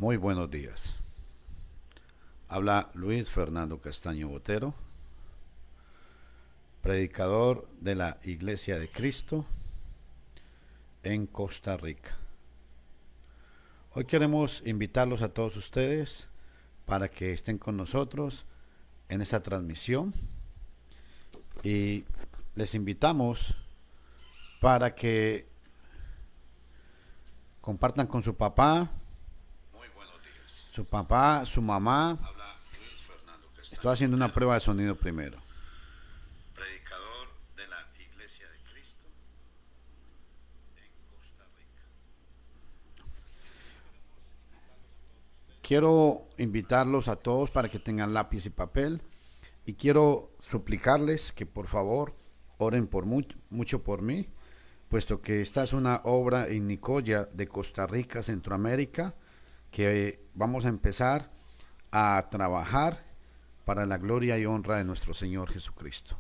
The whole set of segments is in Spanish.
Muy buenos días. Habla Luis Fernando Castaño Botero, predicador de la Iglesia de Cristo en Costa Rica. Hoy queremos invitarlos a todos ustedes para que estén con nosotros en esta transmisión y les invitamos para que compartan con su papá, su mamá. Estoy haciendo una prueba de sonido primero. Predicador de la Iglesia de Cristo en Costa Rica. Quiero invitarlos a todos para que tengan lápiz y papel y quiero suplicarles que por favor oren por mucho por mí, puesto que esta es una obra en Nicoya de Costa Rica, Centroamérica, que vamos a empezar a trabajar para la gloria y honra de nuestro Señor Jesucristo.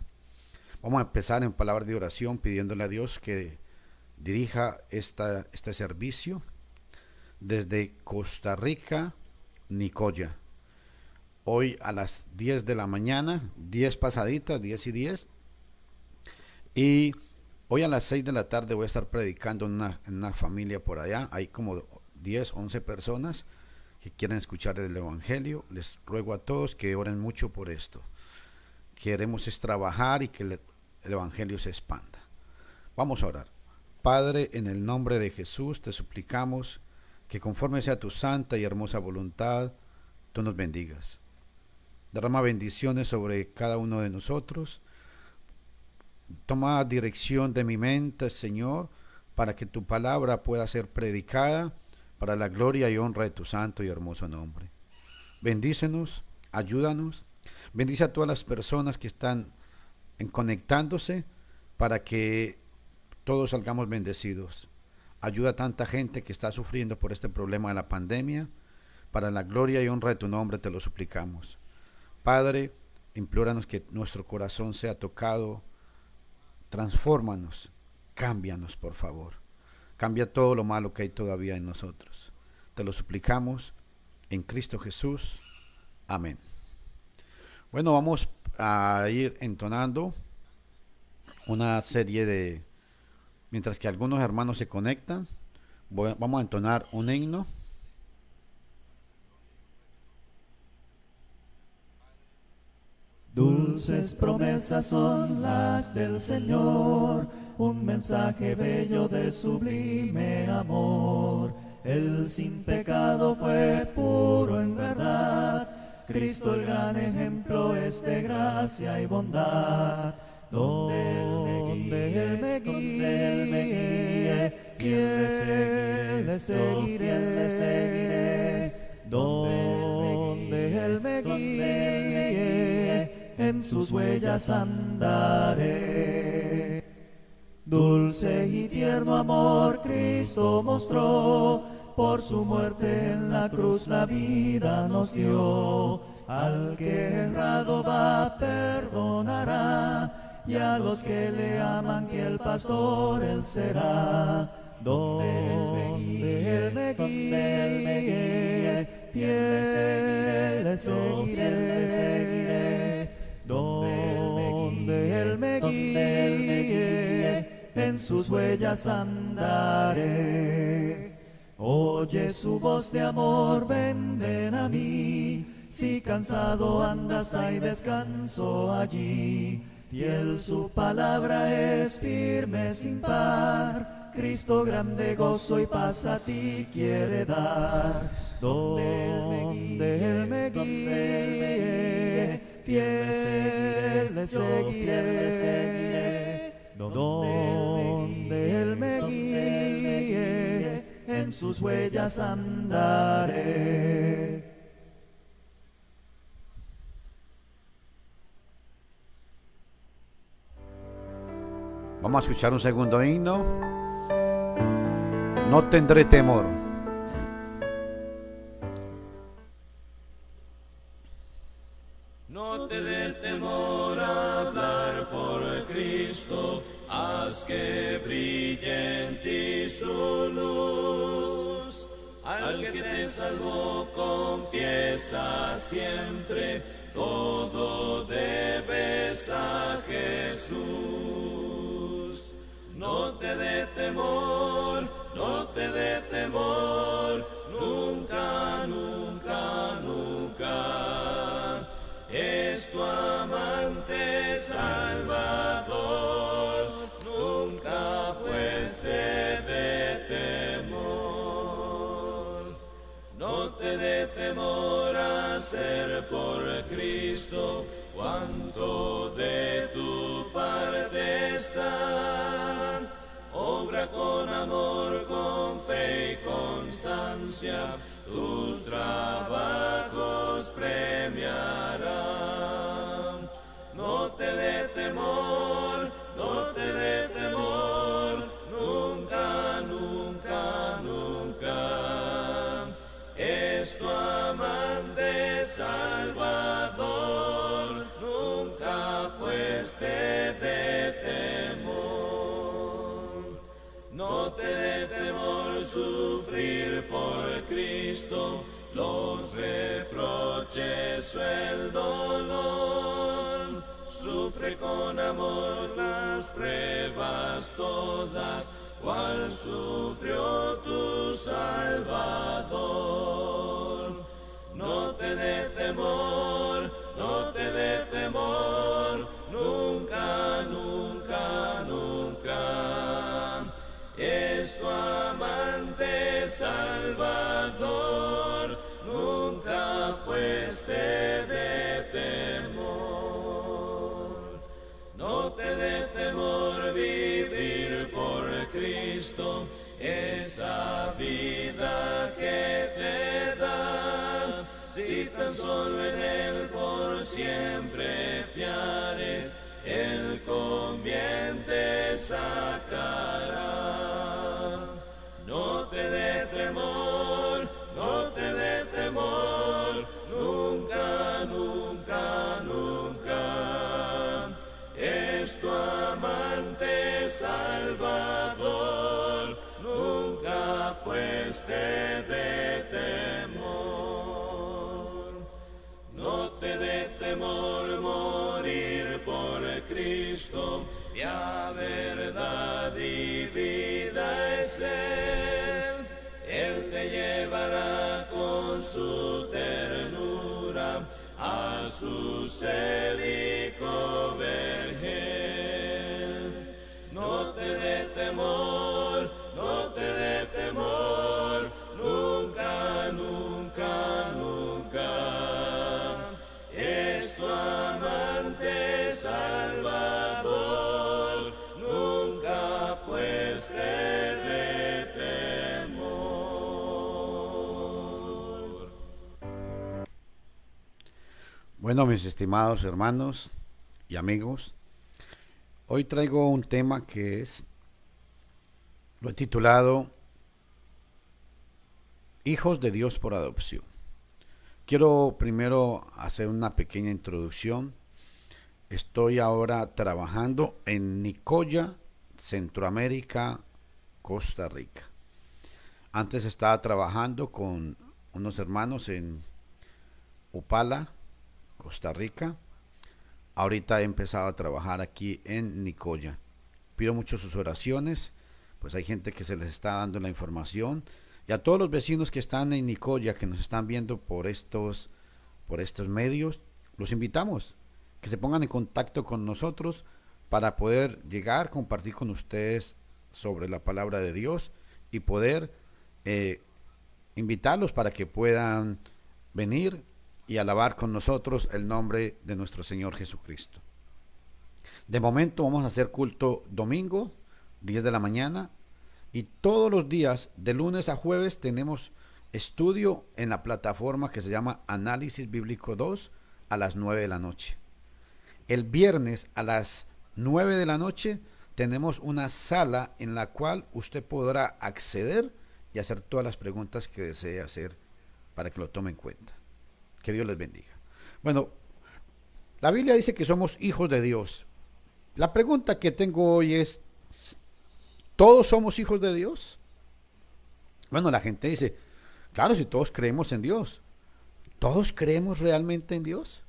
Vamos a empezar en palabras de oración pidiéndole a Dios que dirija este servicio desde Costa Rica, Nicoya. Hoy a las 10 de la mañana, 10 pasaditas, 10 y 10. Y hoy a las 6 de la tarde voy a estar predicando en una familia por allá. Hay como 10, 11 personas que quieren escuchar el Evangelio. Les ruego a todos que oren mucho por esto. Queremos es trabajar y que el Evangelio se expanda. Vamos a orar. Padre, en el nombre de Jesús te suplicamos que conforme sea tu santa y hermosa voluntad, tú nos bendigas. Derrama bendiciones sobre cada uno de nosotros. Toma dirección de mi mente, Señor, para que tu palabra pueda ser predicada para la gloria y honra de tu santo y hermoso nombre. Bendícenos, ayúdanos. Bendice a todas las personas que están conectándose para que todos salgamos bendecidos. Ayuda a tanta gente que está sufriendo por este problema de la pandemia. Para la gloria y honra de tu nombre te lo suplicamos. Padre, implóranos que nuestro corazón sea tocado. Transfórmanos, cámbianos por favor. Cambia todo lo malo que hay todavía en nosotros. Te lo suplicamos en Cristo Jesús. Amén. Bueno, vamos a ir entonando una serie de... Mientras que algunos hermanos se conectan, vamos a entonar un himno. Dulces promesas son las del Señor, un mensaje bello de sublime amor. Él sin pecado fue puro en verdad, Cristo el gran ejemplo es de gracia y bondad. Donde Él me guíe, fiel le seguiré. Donde Él me guíe, en sus huellas andaré. Dulce y tierno amor Cristo mostró, por su muerte en la cruz la vida nos dio. Al que errado va perdonará, y a los que le aman fiel pastor él será. Donde Él me guíe, fiel le seguiré. Donde Él me guíe, en sus huellas andaré. Oye su voz de amor, ven a mí. Si cansado andas hay descanso allí. Fiel su palabra es firme sin par. Cristo grande gozo y paz a ti quiere dar. Donde Él me guíe, fiel le seguiré. Donde Él me guíe, en sus huellas andaré. Vamos a escuchar un segundo himno. No tendré temor. No te dé temor hablar por Cristo, haz que brille en ti su luz. Al al que te salvó, confiesa siempre, todo debes a Jesús. No te dé temor, no te dé temor, nunca, nunca, nunca. Es tu amante Salvador, nunca pues te dé temor. No te dé temor a ser por Cristo, cuanto de tu parte está. Obra con amor, con fe y constancia, tus trabajos premiarán. No te dé temor, no te dé temor, nunca, nunca, nunca. Es tu amante Salvador, nunca pues te dé temor. No te dé temor sufrir por Cristo los reproches o el dolor. Sufre con amor las pruebas todas, cual sufrió tu Salvador. No te dé temor, no te dé temor, nunca, nunca, nunca. Es tu amante Salvador, nunca pues te dé temor. No te dé temor vivir por Cristo, esa vida que te da. Si tan solo en Él por siempre fiares, Él con bien te sacará. No te dé temor, no te dé temor, nunca, nunca, nunca. Es tu amante Salvador, nunca pues te dé temor. No te dé temor morir por Cristo, ya verdad y vida es Él. Él te llevará con su ternura a su célico vergel. No te dé temor, no te dé temor, nunca, nunca, nunca. Es tu amante Salvador, nunca pues te dé temor. Bueno, mis estimados hermanos y amigos, hoy traigo un tema lo he titulado Hijos de Dios por adopción. Quiero primero hacer una pequeña introducción. Estoy ahora trabajando en Nicoya, Centroamérica, Costa Rica. Antes estaba trabajando con unos hermanos en Upala, Costa Rica. Ahorita he empezado a trabajar aquí en Nicoya. Pido mucho sus oraciones, pues hay gente que se les está dando la información. Y a todos los vecinos que están en Nicoya, que nos están viendo por estos medios, los invitamos que se pongan en contacto con nosotros para poder llegar, compartir con ustedes sobre la palabra de Dios y poder invitarlos para que puedan venir y alabar con nosotros el nombre de nuestro Señor Jesucristo. De momento vamos a hacer culto domingo, 10 de la mañana, y todos los días, de lunes a jueves, tenemos estudio en la plataforma que se llama Análisis Bíblico 2 a las 9 de la noche. El viernes a las 9 de la noche tenemos una sala en la cual usted podrá acceder y hacer todas las preguntas que desee hacer para que lo tome en cuenta. Que Dios les bendiga. Bueno, la Biblia dice que somos hijos de Dios. La pregunta que tengo hoy es, ¿todos somos hijos de Dios? Bueno, la gente dice, Claro, si todos creemos en Dios. ¿Todos creemos realmente en Dios?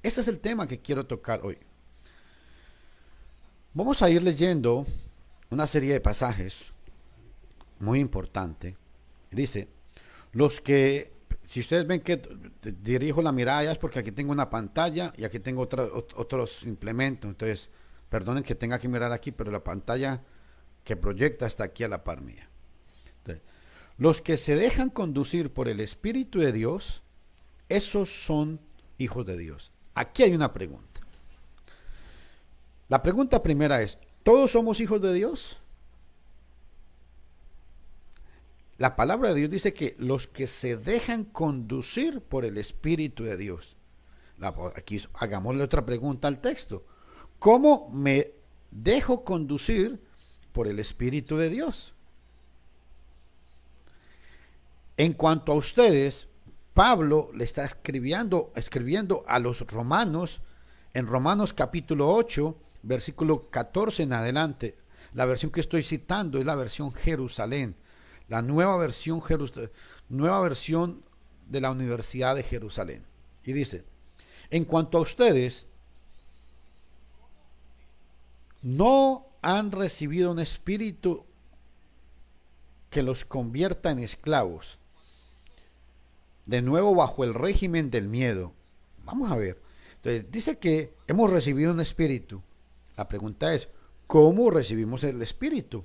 Ese es el tema que quiero tocar hoy. Vamos a ir leyendo una serie de pasajes muy importante. Dice, los que, si ustedes ven que dirijo la mirada ya es porque aquí tengo una pantalla y aquí tengo otros implementos. Entonces, perdonen que tenga que mirar aquí, pero la pantalla que proyecta está aquí a la par mía. Entonces, los que se dejan conducir por el Espíritu de Dios, esos son hijos de Dios. Aquí hay una pregunta. La pregunta primera es, ¿todos somos hijos de Dios? La palabra de Dios dice que los que se dejan conducir por el Espíritu de Dios. Aquí hagámosle otra pregunta al texto. ¿Cómo me dejo conducir por el Espíritu de Dios? En cuanto a ustedes, Pablo le está escribiendo a los romanos, en Romanos capítulo 8, versículo 14 en adelante. La versión que estoy citando es la versión Jerusalén, la nueva versión de la Universidad de Jerusalén. Y dice, en cuanto a ustedes, no han recibido un espíritu que los convierta en esclavos, de nuevo bajo el régimen del miedo. Vamos a ver. Entonces, dice que hemos recibido un espíritu. La pregunta es, ¿cómo recibimos el espíritu?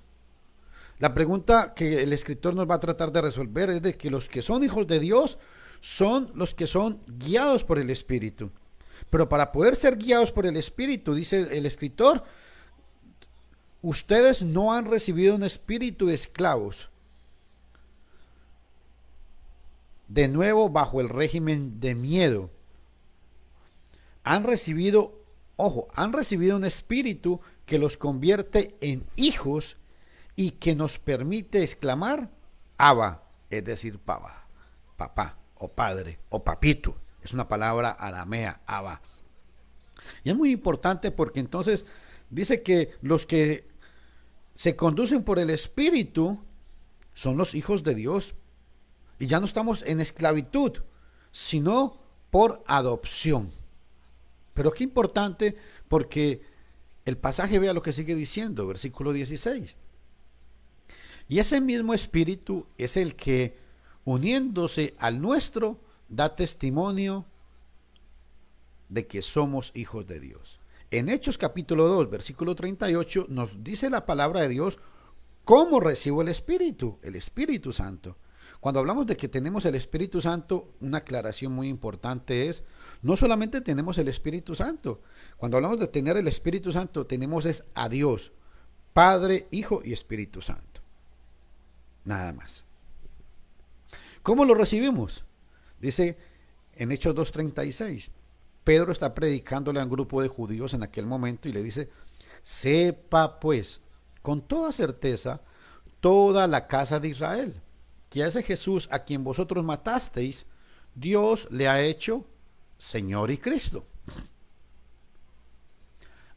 La pregunta que el escritor nos va a tratar de resolver es de que los que son hijos de Dios son los que son guiados por el espíritu. Pero para poder ser guiados por el espíritu, dice el escritor, ustedes no han recibido un espíritu de esclavos, de nuevo bajo el régimen de miedo. Han recibido un espíritu que los convierte en hijos y que nos permite exclamar Abba, es decir, papá o padre o papito. Es una palabra aramea, Abba. Y es muy importante porque entonces dice que los que se conducen por el espíritu son los hijos de Dios. Y ya no estamos en esclavitud, sino por adopción. Pero qué importante, porque el pasaje, vea lo que sigue diciendo, versículo 16. Y ese mismo espíritu es el que, uniéndose al nuestro, da testimonio de que somos hijos de Dios. En Hechos capítulo 2, versículo 38, nos dice la palabra de Dios cómo recibo el Espíritu Santo. Cuando hablamos de que tenemos el Espíritu Santo, una aclaración muy importante es, no solamente tenemos el Espíritu Santo. Cuando hablamos de tener el Espíritu Santo, tenemos es a Dios, Padre, Hijo y Espíritu Santo. Nada más. ¿Cómo lo recibimos? Dice en Hechos 2:36, Pedro está predicándole a un grupo de judíos en aquel momento y le dice, sepa pues, con toda certeza, toda la casa de Israel, que a ese Jesús a quien vosotros matasteis, Dios le ha hecho Señor y Cristo.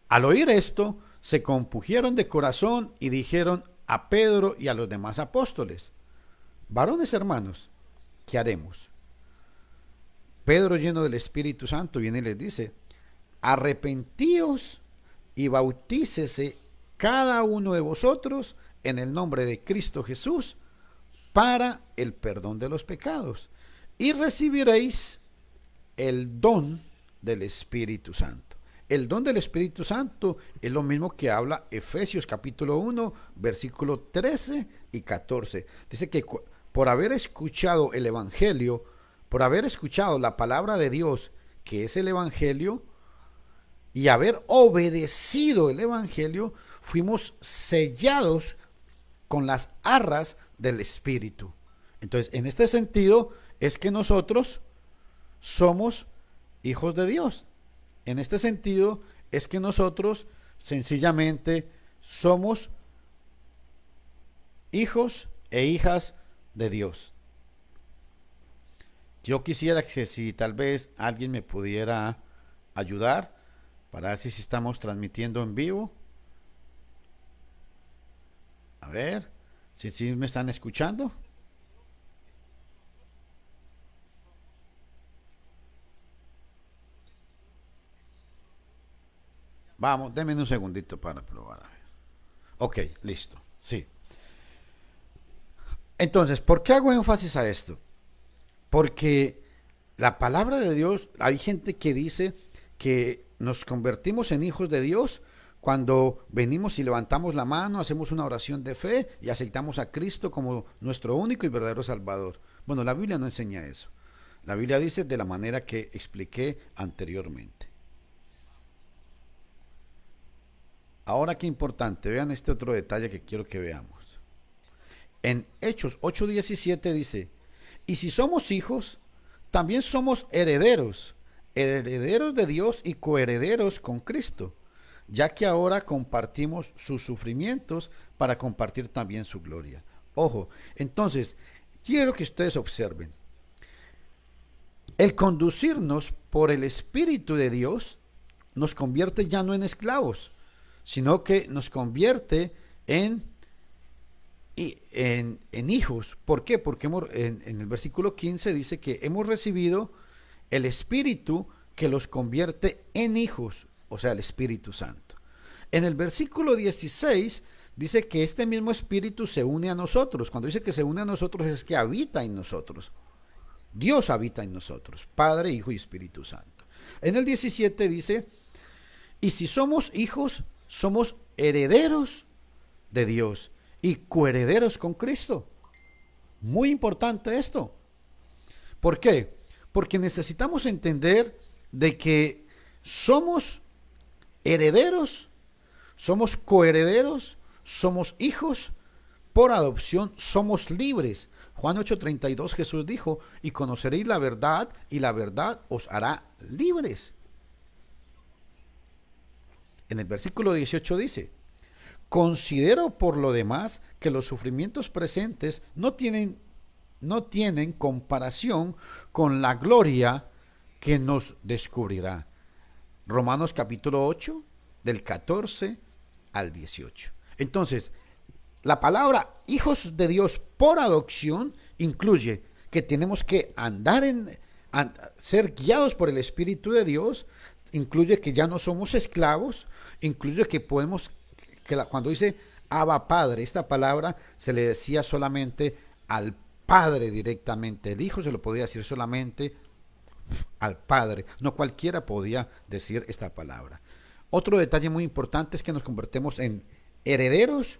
Al oír esto, se compungieron de corazón y dijeron a Pedro y a los demás apóstoles, varones hermanos, ¿qué haremos? Pedro, lleno del Espíritu Santo, viene y les dice, arrepentíos y bautícese cada uno de vosotros en el nombre de Cristo Jesús para el perdón de los pecados y recibiréis el don del Espíritu Santo. El don del Espíritu Santo es lo mismo que habla Efesios capítulo 1, versículo 13 y 14. Dice que por haber escuchado el Evangelio, por haber escuchado la palabra de Dios, que es el Evangelio, y haber obedecido el Evangelio, fuimos sellados con las arras del Espíritu. Entonces, en este sentido, es que nosotros somos hijos de Dios. En este sentido, es que nosotros sencillamente somos hijos e hijas de Dios. Yo quisiera que si tal vez alguien me pudiera ayudar para ver si estamos transmitiendo en vivo. A ver, si me están escuchando. Vamos, denme un segundito para probar. A ver. Ok, listo. Sí. Entonces, ¿por qué hago énfasis a esto? Porque la palabra de Dios, hay gente que dice que nos convertimos en hijos de Dios cuando venimos y levantamos la mano, hacemos una oración de fe y aceptamos a Cristo como nuestro único y verdadero Salvador. Bueno, la Biblia no enseña eso. La Biblia dice de la manera que expliqué anteriormente. Ahora qué importante, vean este otro detalle que quiero que veamos. En Hechos 8:17 dice, y si somos hijos, también somos herederos, herederos de Dios y coherederos con Cristo, ya que ahora compartimos sus sufrimientos para compartir también su gloria. Ojo, entonces, quiero que ustedes observen, el conducirnos por el Espíritu de Dios nos convierte ya no en esclavos, sino que nos convierte en hijos. ¿Por qué? Porque en el versículo 15 dice que hemos recibido el Espíritu que los convierte en hijos, o sea, el Espíritu Santo. En el versículo 16 dice que este mismo Espíritu se une a nosotros. Cuando dice que se une a nosotros es que habita en nosotros. Dios habita en nosotros, Padre, Hijo y Espíritu Santo. En el 17 dice, y si somos hijos, somos herederos de Dios y coherederos con Cristo. Muy importante esto. ¿Por qué? Porque necesitamos entender de que somos herederos, somos coherederos, somos hijos por adopción, somos libres. Juan 8:32 Jesús dijo, y conoceréis la verdad, y la verdad os hará libres. En el versículo 18 dice, considero por lo demás que los sufrimientos presentes no tienen comparación con la gloria que nos descubrirá. Romanos capítulo 8, del 14 al 18. Entonces, la palabra hijos de Dios por adopción incluye que tenemos que ser guiados por el Espíritu de Dios, incluye que ya no somos esclavos, incluye que podemos, cuando dice Abba Padre, esta palabra se le decía solamente al Padre directamente, el Hijo se lo podía decir solamente al Padre, no cualquiera podía decir esta palabra. Otro detalle muy importante es que nos convertimos en herederos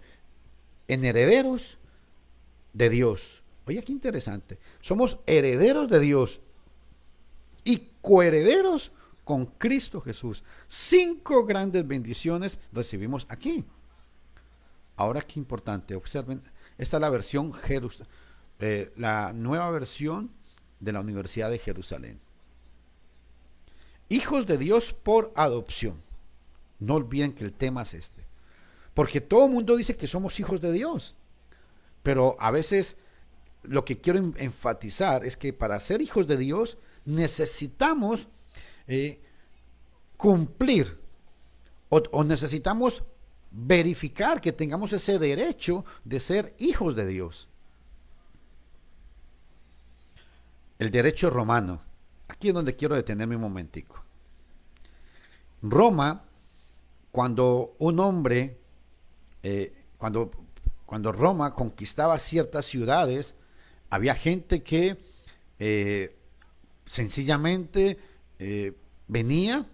de Dios. Oye, qué interesante. Somos herederos de Dios y coherederos con Cristo Jesús. 5 grandes bendiciones recibimos aquí. Ahora, qué importante. Observen, esta es la versión la nueva versión de la Universidad de Jerusalén. Hijos de Dios por adopción. No olviden que el tema es este. Porque todo el mundo dice que somos hijos de Dios. Pero a veces lo que quiero enfatizar es que para ser hijos de Dios necesitamos cumplir o necesitamos verificar que tengamos ese derecho de ser hijos de Dios. El derecho romano. Aquí es donde quiero detenerme un momentico. Roma, cuando un hombre, cuando Roma conquistaba ciertas ciudades, había gente que sencillamente venía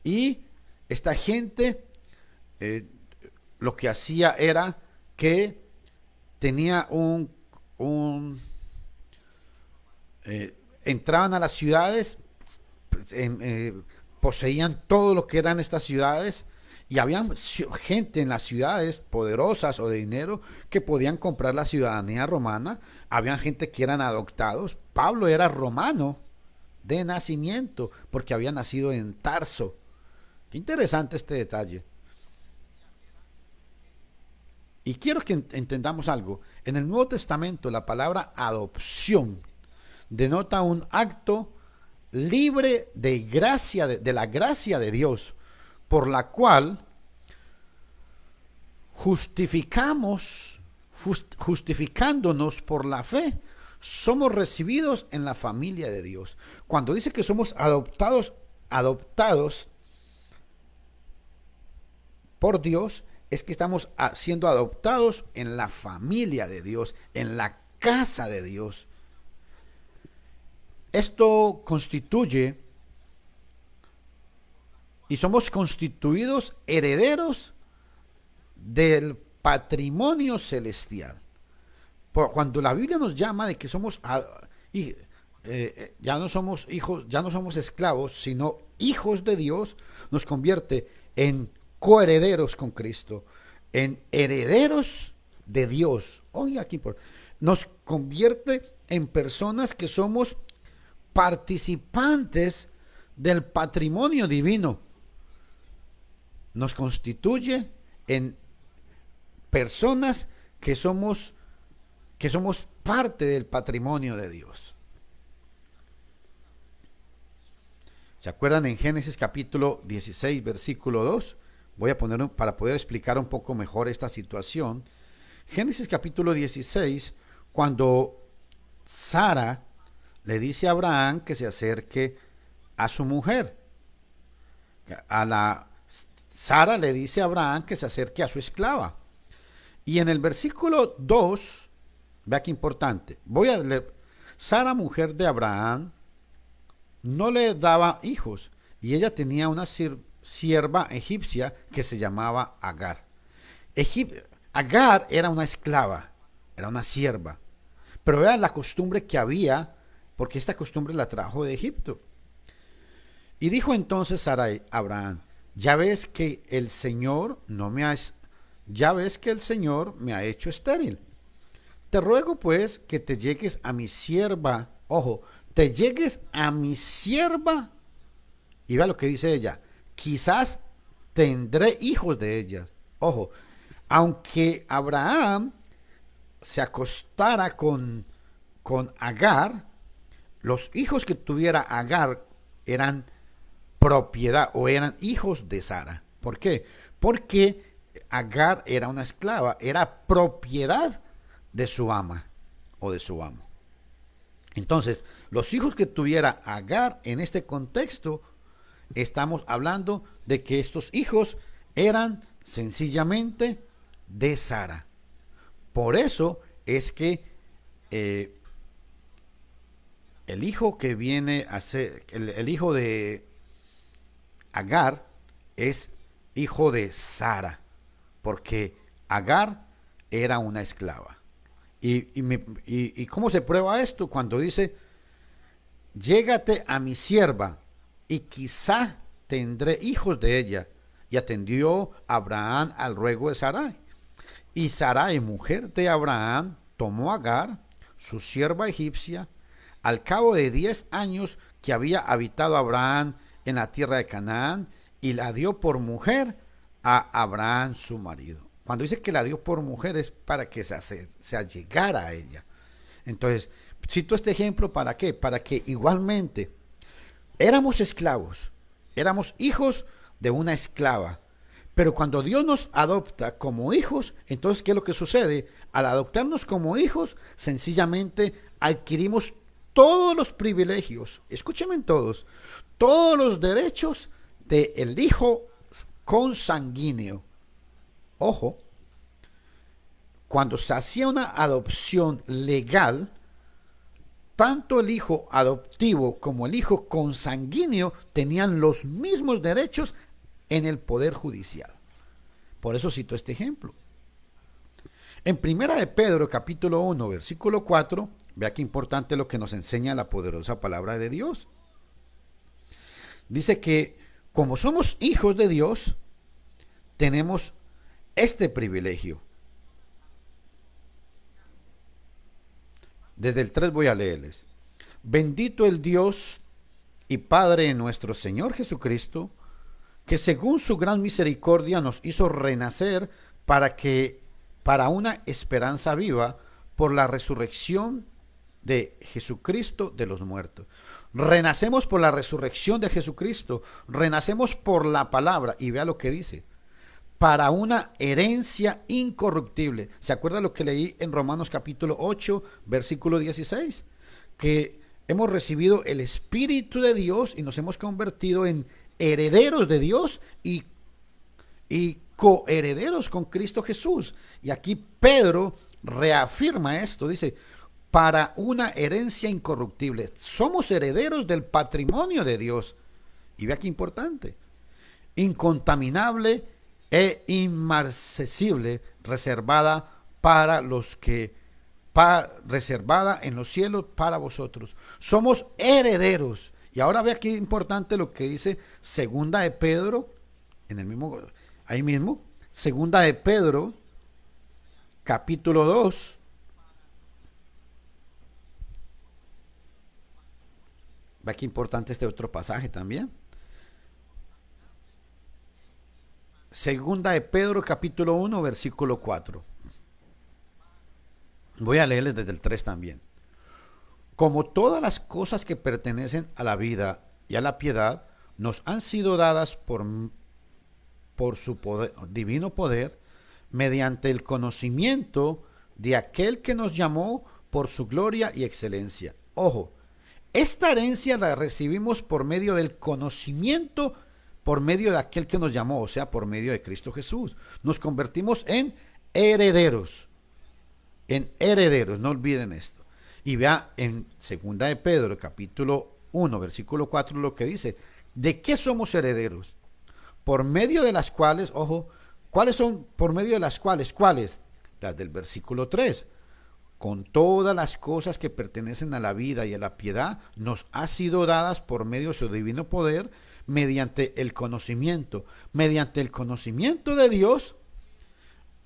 y esta gente lo que hacía era que tenía entraban a las ciudades, poseían todo lo que eran estas ciudades y había gente en las ciudades poderosas o de dinero que podían comprar la ciudadanía romana. Habían gente que eran adoptados. Pablo era romano de nacimiento porque había nacido en Tarso. Qué interesante este detalle. Y quiero que entendamos algo. En el Nuevo Testamento la palabra adopción denota un acto libre de gracia, de la gracia de Dios, por la cual justificándonos por la fe, somos recibidos en la familia de Dios. Cuando dice que somos adoptados, por Dios, es que estamos siendo adoptados en la familia de Dios, en la casa de Dios. Esto constituye y somos constituidos herederos del patrimonio celestial. Cuando la Biblia nos llama de que somos ya no somos hijos, ya no somos esclavos, sino hijos de Dios, nos convierte en coherederos con Cristo, en herederos de Dios. Oye, aquí nos convierte en personas que somos participantes del patrimonio divino. Nos constituye en personas que somos parte del patrimonio de Dios. ¿Se acuerdan en Génesis capítulo 16, versículo 2? Voy a poner para poder explicar un poco mejor esta situación. Génesis capítulo 16, cuando Sara le dice a Abraham que se acerque a su mujer. Sara le dice a Abraham que se acerque a su esclava. Y en el versículo 2, vea qué importante. Voy a leer. Sara, mujer de Abraham, no le daba hijos, y ella tenía una sierva egipcia que se llamaba Agar. Agar era una esclava, era una sierva. Pero vean la costumbre que había, porque esta costumbre la trajo de Egipto. Y dijo entonces Sara a Abraham: ya ves que el Señor me ha hecho estéril. Te ruego pues que te llegues a mi sierva. Ojo, te llegues a mi sierva. Y vea lo que dice ella: quizás tendré hijos de ellas. Ojo, aunque Abraham se acostara con Agar, los hijos que tuviera Agar eran propiedad o eran hijos de Sara. ¿Por qué? Porque Agar era una esclava, era propiedad de su ama o de su amo. Entonces, los hijos que tuviera Agar en este contexto, estamos hablando de que estos hijos eran sencillamente de Sara. Por eso es que el hijo que viene a ser, el hijo de Agar es hijo de Sara, porque Agar era una esclava. ¿Y cómo se prueba esto? Cuando dice: llégate a mi sierva, y quizá tendré hijos de ella. Y atendió Abraham al ruego de Sarai. Y Sarai, mujer de Abraham, tomó a Agar, su sierva egipcia, al cabo de 10 años que había habitado Abraham en la tierra de Canaán, y la dio por mujer a Abraham su marido. Cuando dice que la dio por mujer es para que se allegara a ella. Entonces, cito este ejemplo, ¿para qué? Para que igualmente éramos esclavos, éramos hijos de una esclava. Pero cuando Dios nos adopta como hijos, entonces, ¿qué es lo que sucede? Al adoptarnos como hijos, sencillamente adquirimos todos los privilegios, escúchenme todos los derechos del hijo consanguíneo. Ojo, cuando se hacía una adopción legal, tanto el hijo adoptivo como el hijo consanguíneo tenían los mismos derechos en el poder judicial. Por eso cito este ejemplo. En Primera de Pedro, capítulo 1, versículo 4, vea qué importante lo que nos enseña la poderosa palabra de Dios. Dice que como somos hijos de Dios, tenemos este privilegio. Desde el 3 voy a leerles. Bendito el Dios y Padre de nuestro Señor Jesucristo, que según su gran misericordia nos hizo renacer para una esperanza viva por la resurrección de Jesucristo de los muertos. Renacemos por la resurrección de Jesucristo, renacemos por la palabra, y vea lo que dice: para una herencia incorruptible. ¿Se acuerda lo que leí en Romanos capítulo 8, versículo 16? Que hemos recibido el Espíritu de Dios y nos hemos convertido en herederos de Dios y coherederos con Cristo Jesús. Y aquí Pedro reafirma esto, dice, para una herencia incorruptible. Somos herederos del patrimonio de Dios. Y vea qué importante. Incontaminable e inmarcesible, reservada para los que reservada en los cielos para vosotros. Somos herederos. Y ahora vea qué importante lo que dice segunda de Pedro, en el mismo, ahí mismo, segunda de Pedro, capítulo 2. Vea qué importante este otro pasaje también. Segunda de Pedro, capítulo 1, versículo 4. Voy a leerles desde el 3 también. Como todas las cosas que pertenecen a la vida y a la piedad nos han sido dadas por su poder, divino poder, mediante el conocimiento de aquel que nos llamó por su gloria y excelencia. Ojo, esta herencia la recibimos por medio del conocimiento, por medio de aquel que nos llamó, o sea, por medio de Cristo Jesús. Nos convertimos en herederos. En herederos, no olviden esto. Y vea en segunda de Pedro, capítulo 1, versículo 4, lo que dice. ¿De qué somos herederos? Por medio de las cuales, ojo, ¿cuáles son? Por medio de las cuales, ¿cuáles? Las del versículo 3. Con todas las cosas que pertenecen a la vida y a la piedad, nos ha sido dadas por medio de su divino poder, mediante el conocimiento de Dios,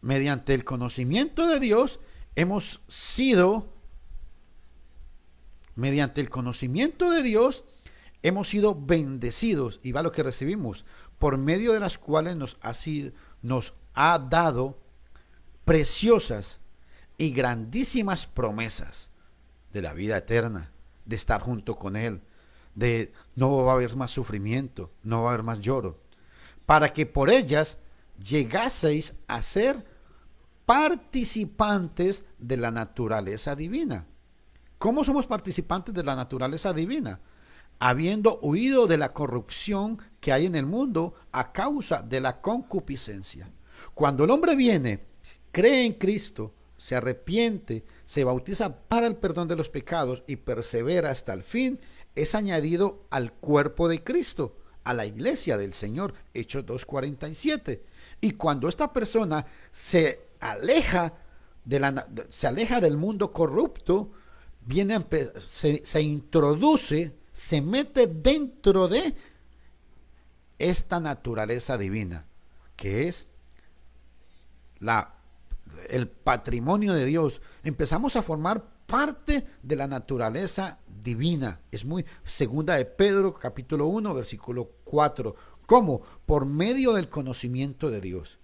mediante el conocimiento de Dios, hemos sido bendecidos, y va lo que recibimos, por medio de las cuales nos ha dado preciosas y grandísimas promesas de la vida eterna, de estar junto con Él, de no va a haber más sufrimiento, no va a haber más lloro, para que por ellas llegaseis a ser participantes de la naturaleza divina. ¿Cómo somos participantes de la naturaleza divina? Habiendo huido de la corrupción que hay en el mundo a causa de la concupiscencia. Cuando el hombre viene, cree en Cristo, se arrepiente, se bautiza para el perdón de los pecados y persevera hasta el fin, es añadido al cuerpo de Cristo, a la iglesia del Señor, Hechos 2:47. Y cuando esta persona se aleja del mundo corrupto, se introduce, se mete dentro de esta naturaleza divina, que es el patrimonio de Dios. Empezamos a formar parte de la naturaleza divina. Es muy segunda de Pedro, capítulo 1, versículo 4. ¿Cómo? Por medio del conocimiento de Dios.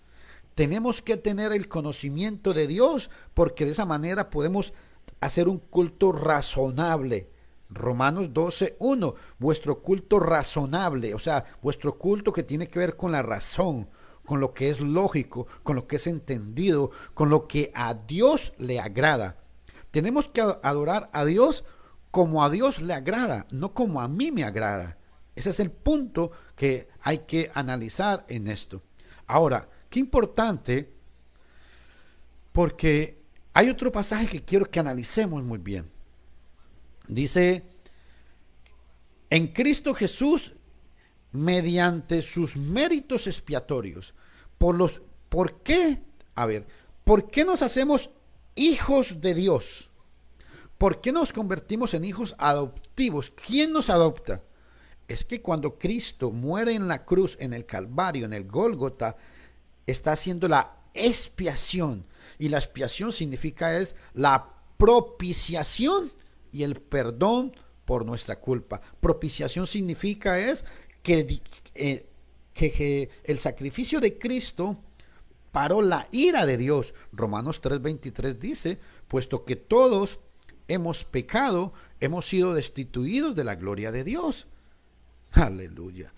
Tenemos que tener el conocimiento de Dios, porque de esa manera podemos hacer un culto razonable. Romanos 12:1, vuestro culto razonable, o sea, vuestro culto que tiene que ver con la razón, con lo que es lógico, con lo que es entendido, con lo que a Dios le agrada. Tenemos que adorar a Dios como a Dios le agrada, no como a mí me agrada. Ese es el punto que hay que analizar en esto. Ahora, qué importante, porque hay otro pasaje que quiero que analicemos muy bien. Dice, en Cristo Jesús, mediante sus méritos expiatorios, ¿por qué? A ver, ¿por qué nos hacemos hijos de Dios? ¿Por qué nos convertimos en hijos adoptivos? ¿Quién nos adopta? Es que cuando Cristo muere en la cruz, en el Calvario, en el Gólgota, está haciendo la expiación. Y la expiación significa es la propiciación y el perdón por nuestra culpa. Propiciación significa es que el sacrificio de Cristo paró la ira de Dios. Romanos 3:23 dice, puesto que todos hemos pecado, hemos sido destituidos de la gloria de Dios. Aleluya.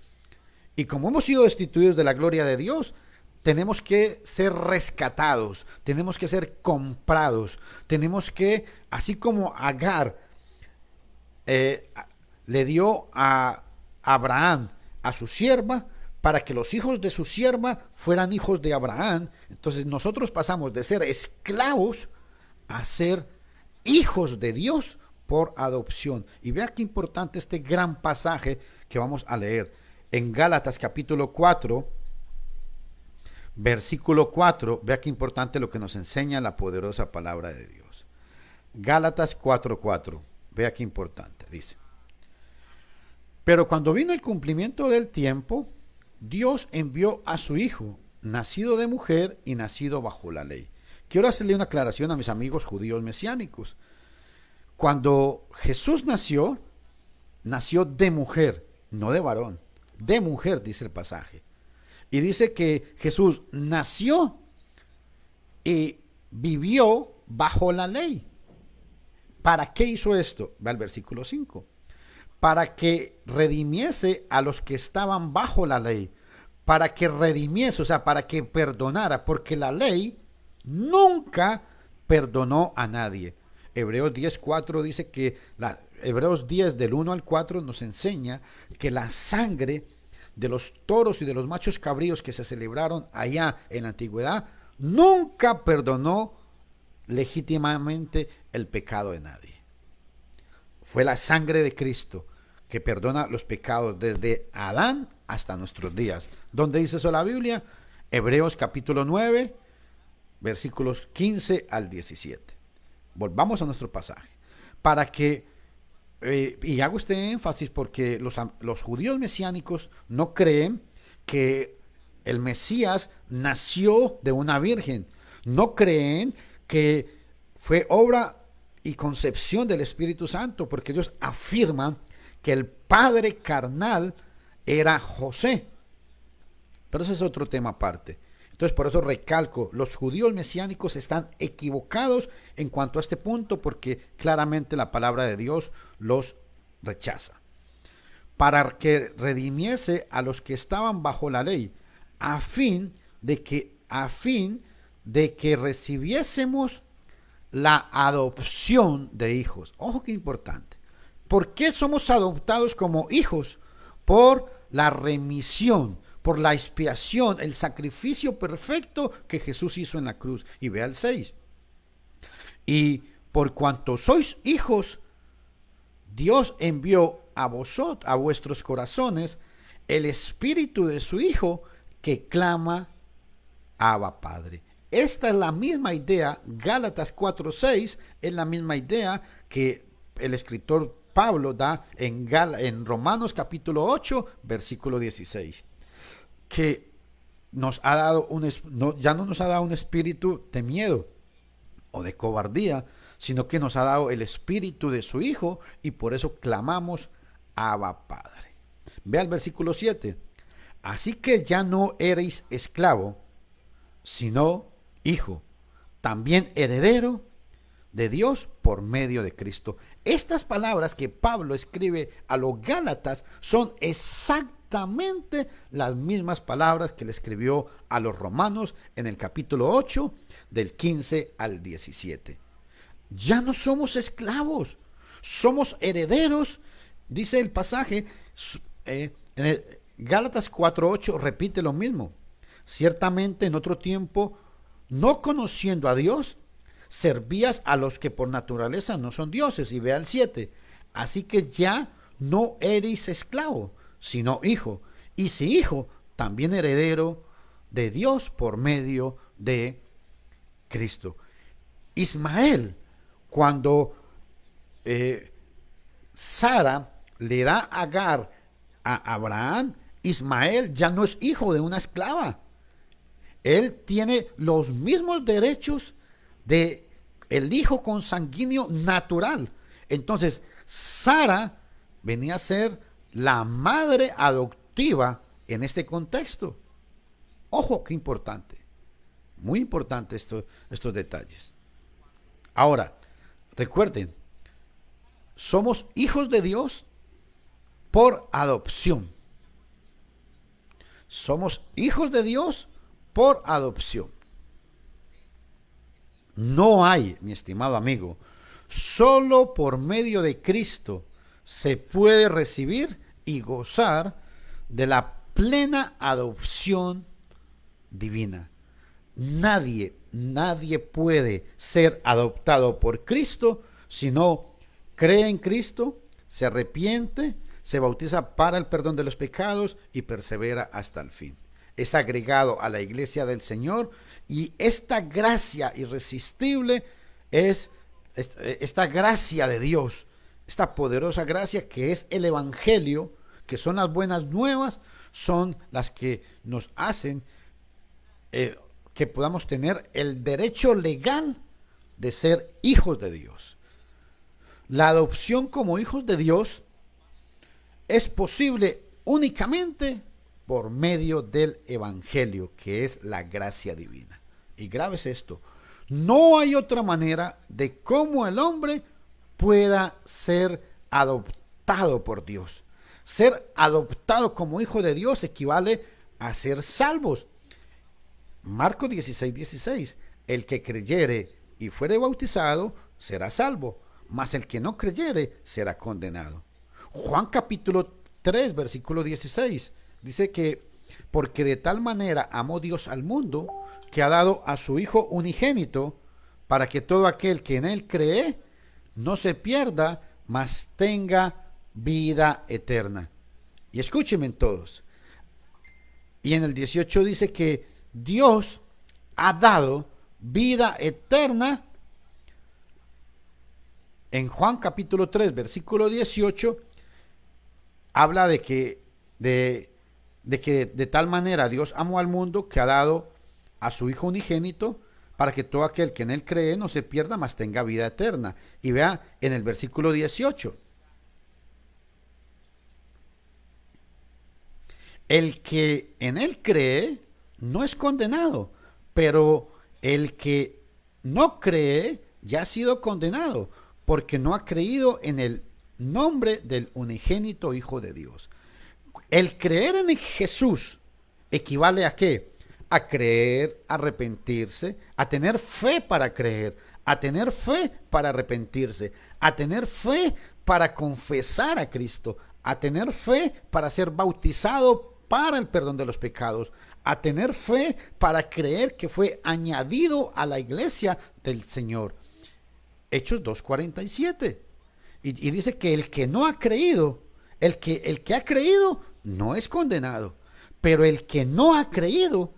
Y como hemos sido destituidos de la gloria de Dios, tenemos que ser rescatados, tenemos que ser comprados, tenemos que, así como Agar le dio a Abraham, a su sierva, para que los hijos de su sierva fueran hijos de Abraham. Entonces nosotros pasamos de ser esclavos a ser hijos de Dios por adopción. Y vea qué importante este gran pasaje que vamos a leer en Gálatas capítulo 4, versículo 4. Vea qué importante lo que nos enseña la poderosa palabra de Dios. Gálatas 4:4. Vea qué importante, dice: pero cuando vino el cumplimiento del tiempo, Dios envió a su Hijo, nacido de mujer y nacido bajo la ley. Quiero hacerle una aclaración a mis amigos judíos mesiánicos. Cuando Jesús nació, nació de mujer, no de varón. De mujer, dice el pasaje. Y dice que Jesús nació y vivió bajo la ley. ¿Para qué hizo esto? Va al versículo 5. Para que redimiese a los que estaban bajo la ley. Para que redimiese, o sea, para que perdonara. Porque la ley nunca perdonó a nadie. Hebreos 10:4 dice que, Hebreos 10 del 1 al 4 nos enseña que la sangre de los toros y de los machos cabríos que se celebraron allá en la antigüedad nunca perdonó legítimamente el pecado de nadie. Fue la sangre de Cristo que perdona los pecados desde Adán hasta nuestros días. ¿Dónde dice eso la Biblia? Hebreos capítulo 9, versículos 15 al 17. Volvamos a nuestro pasaje. Para que, y hago este énfasis porque los judíos mesiánicos no creen que el Mesías nació de una virgen. No creen que fue obra y concepción del Espíritu Santo, porque ellos afirman que el padre carnal era José. Pero ese es otro tema aparte. Entonces, por eso recalco, los judíos mesiánicos están equivocados en cuanto a este punto, porque claramente la palabra de Dios los rechaza. Para que redimiese a los que estaban bajo la ley, a fin de que recibiésemos la adopción de hijos. Ojo, qué importante. ¿Por qué somos adoptados como hijos? Por la remisión, por la expiación, el sacrificio perfecto que Jesús hizo en la cruz. Y vea el 6. Y por cuanto sois hijos, Dios envió a vosotros, a vuestros corazones, el espíritu de su Hijo que clama, Abba Padre. Esta es la misma idea, Gálatas 4:6, es la misma idea que el escritor Pablo da en Romanos capítulo 8, versículo 16. Que nos ha dado ya no nos ha dado un espíritu de miedo o de cobardía, sino que nos ha dado el espíritu de su Hijo, y por eso clamamos Abba Padre. Ve al versículo 7. Así que ya no eres esclavo, sino hijo, también heredero de Dios por medio de Cristo. Estas palabras que Pablo escribe a los Gálatas son exactamente las mismas palabras que le escribió a los romanos en el capítulo 8, del 15 al 17. Ya no somos esclavos, somos herederos, dice el pasaje, en el Gálatas 4:8 repite lo mismo. Ciertamente en otro tiempo, no conociendo a Dios, servías a los que por naturaleza no son dioses. Y vea el 7. Así que ya no eres esclavo, sino hijo. Y si hijo, también heredero de Dios por medio de Cristo. Ismael, cuando Sara le da Agar a Abraham, Ismael ya no es hijo de una esclava. Él tiene los mismos derechos de el hijo consanguíneo natural. Entonces, Sara venía a ser la madre adoptiva en este contexto. Ojo, qué importante. Muy importante estos detalles. Ahora, recuerden, somos hijos de Dios por adopción. Somos hijos de Dios por adopción. No hay, mi estimado amigo, solo por medio de Cristo se puede recibir y gozar de la plena adopción divina. Nadie puede ser adoptado por Cristo si no cree en Cristo, se arrepiente, se bautiza para el perdón de los pecados y persevera hasta el fin. Es agregado a la iglesia del Señor, y esta gracia irresistible es esta gracia de Dios, esta poderosa gracia que es el Evangelio, que son las buenas nuevas, son las que nos hacen que podamos tener el derecho legal de ser hijos de Dios. La adopción como hijos de Dios es posible únicamente por medio del Evangelio, que es la gracia divina. Y grave es esto: no hay otra manera de cómo el hombre pueda ser adoptado por Dios. Ser adoptado como hijo de Dios equivale a ser salvos. Marcos 16:16, el que creyere y fuere bautizado será salvo, mas el que no creyere será condenado. Juan capítulo 3, versículo 16, dice que porque de tal manera amó Dios al mundo, que ha dado a su Hijo unigénito, para que todo aquel que en él cree no se pierda, mas tenga vida eterna. Y escúchenme todos. Y en el 18 dice que Dios ha dado vida eterna. En Juan capítulo 3, versículo 18, habla de que de tal manera Dios amó al mundo que ha dado a su Hijo unigénito, para que todo aquel que en él cree no se pierda, mas tenga vida eterna. Y vea en el versículo 18. El que en él cree no es condenado, pero el que no cree ya ha sido condenado, porque no ha creído en el nombre del unigénito Hijo de Dios. El creer en Jesús equivale ¿a qué? A creer, a arrepentirse, a tener fe para creer, a tener fe para arrepentirse, a tener fe para confesar a Cristo, a tener fe para ser bautizado para el perdón de los pecados, a tener fe para creer que fue añadido a la iglesia del Señor. Hechos 2:47. Y dice que el que no ha creído, el que ha creído no es condenado, pero el que no ha creído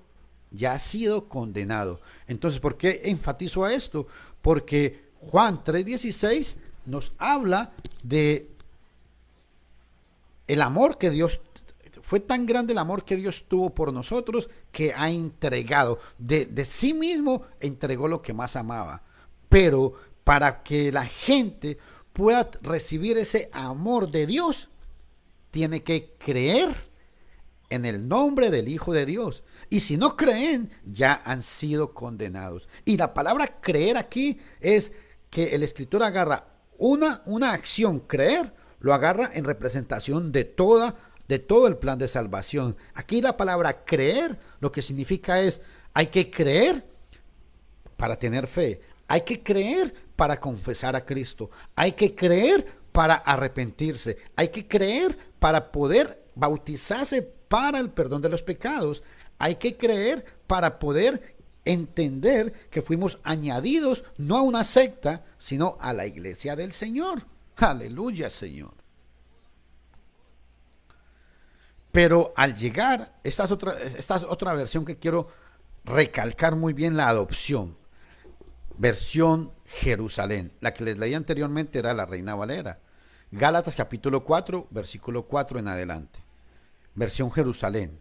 ya ha sido condenado. Entonces, ¿por qué enfatizo a esto? Porque Juan 3:16 nos habla de el amor que Dios, fue tan grande el amor que Dios tuvo por nosotros, que ha entregado de sí mismo, entregó lo que más amaba. Pero para que la gente pueda recibir ese amor de Dios, tiene que creer en el nombre del Hijo de Dios. Y si no creen, ya han sido condenados. Y la palabra creer aquí es que el escritor agarra una acción, creer, lo agarra en representación de todo el plan de salvación. Aquí la palabra creer lo que significa es: hay que creer para tener fe, hay que creer para confesar a Cristo, hay que creer para arrepentirse, hay que creer para poder bautizarse para el perdón de los pecados, hay que creer para poder entender que fuimos añadidos no a una secta, sino a la iglesia del Señor. Aleluya, Señor. Pero al llegar, esta es otra versión que quiero recalcar muy bien: la adopción. Versión Jerusalén. La que les leí anteriormente era la Reina Valera. Gálatas capítulo 4, versículo 4 en adelante. Versión Jerusalén.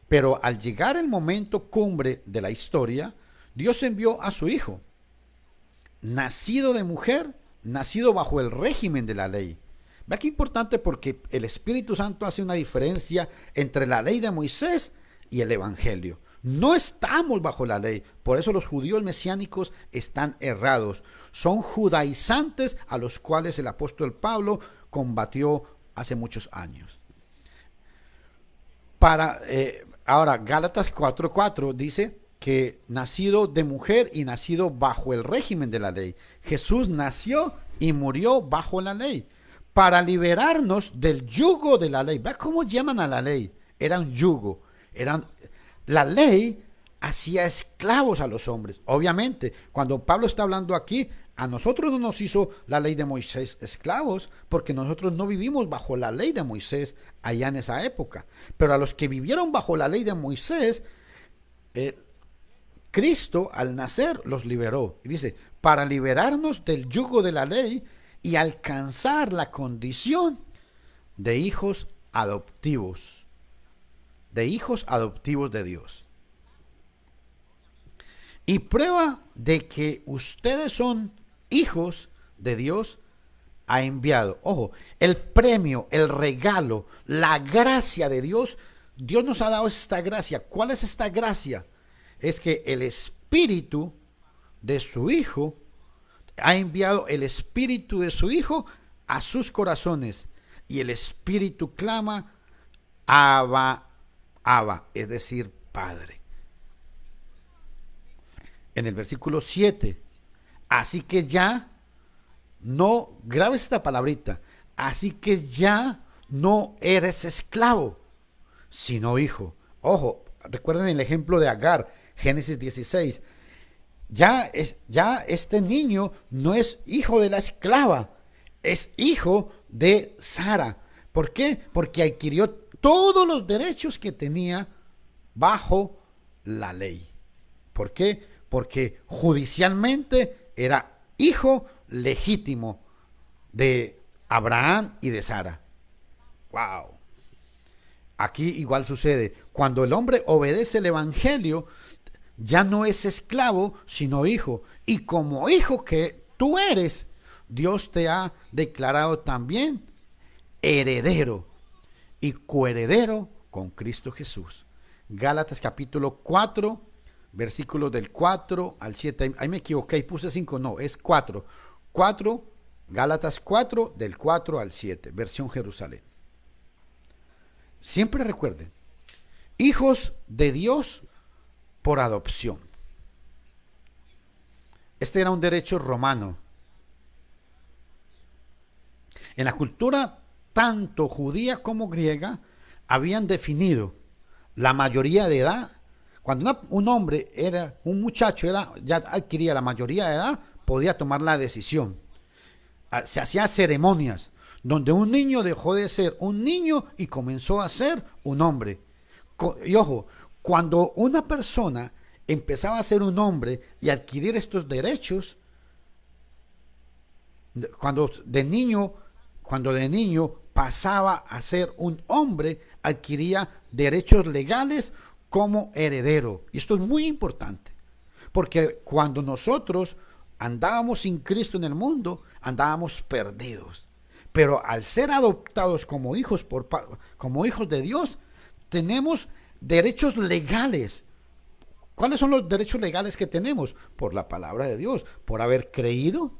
Pero al llegar el momento cumbre de la historia, Dios envió a su Hijo, nacido de mujer, nacido bajo el régimen de la ley. Vea qué importante, porque el Espíritu Santo hace una diferencia entre la ley de Moisés y el Evangelio. No estamos bajo la ley, por eso los judíos mesiánicos están errados. Son judaizantes a los cuales el apóstol Pablo combatió hace muchos años. Ahora, Gálatas 4:4 dice que nacido de mujer y nacido bajo el régimen de la ley. Jesús nació y murió bajo la ley, para liberarnos del yugo de la ley. ¿Ve cómo llaman a la ley? era un yugo, la ley hacía esclavos a los hombres. Obviamente, cuando Pablo está hablando aquí, a nosotros no nos hizo la ley de Moisés esclavos, porque nosotros no vivimos bajo la ley de Moisés allá en esa época. Pero a los que vivieron bajo la ley de Moisés, Cristo al nacer los liberó. Y dice, para liberarnos del yugo de la ley y alcanzar la condición de hijos adoptivos. De hijos adoptivos de Dios. Y prueba de que ustedes son hijos de Dios ha enviado. Ojo, el premio, el regalo, la gracia de Dios. Dios nos ha dado esta gracia. ¿Cuál es esta gracia? Es que el Espíritu de su Hijo ha enviado el Espíritu de su Hijo a sus corazones. Y el Espíritu clama, Abba, Abba, es decir, Padre. En el versículo 7, así que ya no, grabes esta palabrita, así que ya no eres esclavo, sino hijo. Ojo, recuerden el ejemplo de Agar, Génesis 16. Ya este niño no es hijo de la esclava, es hijo de Sara. ¿Por qué? Porque adquirió todos los derechos que tenía bajo la ley. ¿Por qué? Porque judicialmente era hijo legítimo de Abraham y de Sara. ¡Wow! Aquí igual sucede. Cuando el hombre obedece el evangelio, ya no es esclavo, sino hijo. Y como hijo que tú eres, Dios te ha declarado también heredero y coheredero con Cristo Jesús. Gálatas capítulo 4, versículos del 4 al 7. Ahí me equivoqué, puse 5, no, es 4. Gálatas 4, del 4 al 7, versión Jerusalén. Siempre recuerden, hijos de Dios por adopción. Este era un derecho romano. En la cultura tanto judía como griega habían definido la mayoría de edad. Cuando un hombre un muchacho ya adquiría la mayoría de edad, podía tomar la decisión. Se hacían ceremonias donde un niño dejó de ser un niño y comenzó a ser un hombre. Y ojo, cuando una persona empezaba a ser un hombre y adquirir estos derechos, cuando de niño pasaba a ser un hombre, adquiría derechos legales como heredero. Y esto es muy importante, porque cuando nosotros andábamos sin Cristo en el mundo, andábamos perdidos. Pero al ser adoptados como hijos de Dios, tenemos derechos legales. ¿Cuáles son los derechos legales que tenemos? Por la palabra de Dios, por haber creído,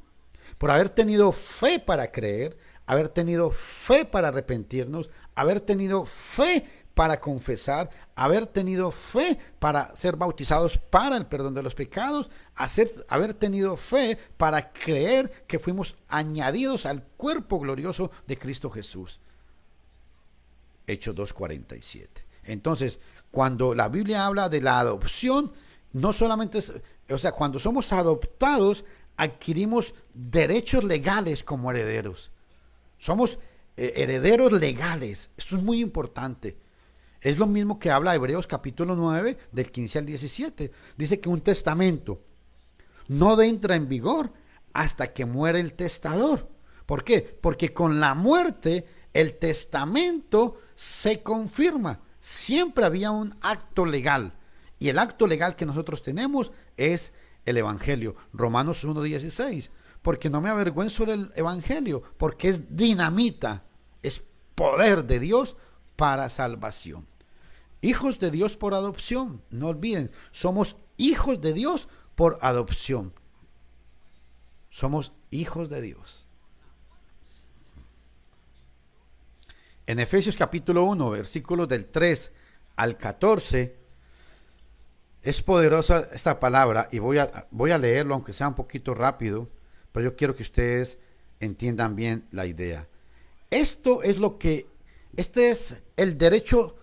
por haber tenido fe para creer, haber tenido fe para arrepentirnos, haber tenido fe para confesar, haber tenido fe para ser bautizados para el perdón de los pecados, haber tenido fe para creer que fuimos añadidos al cuerpo glorioso de Cristo Jesús. Hechos 2:47. Entonces, cuando la Biblia habla de la adopción, no solamente cuando somos adoptados, adquirimos derechos legales como herederos. Somos herederos legales. Esto es muy importante. Es lo mismo que habla Hebreos capítulo 9, del 15 al 17. Dice que un testamento no entra en vigor hasta que muere el testador. ¿Por qué? Porque con la muerte el testamento se confirma. Siempre había un acto legal. Y el acto legal que nosotros tenemos es el evangelio. Romanos 1:16. Porque no me avergüenzo del evangelio, porque es dinamita, es poder de Dios para salvación. Hijos de Dios por adopción. No olviden, somos hijos de Dios por adopción. Somos hijos de Dios. En Efesios capítulo 1, versículos del 3 al 14, es poderosa esta palabra y voy a leerlo, aunque sea un poquito rápido, pero yo quiero que ustedes entiendan bien la idea. Este es el derecho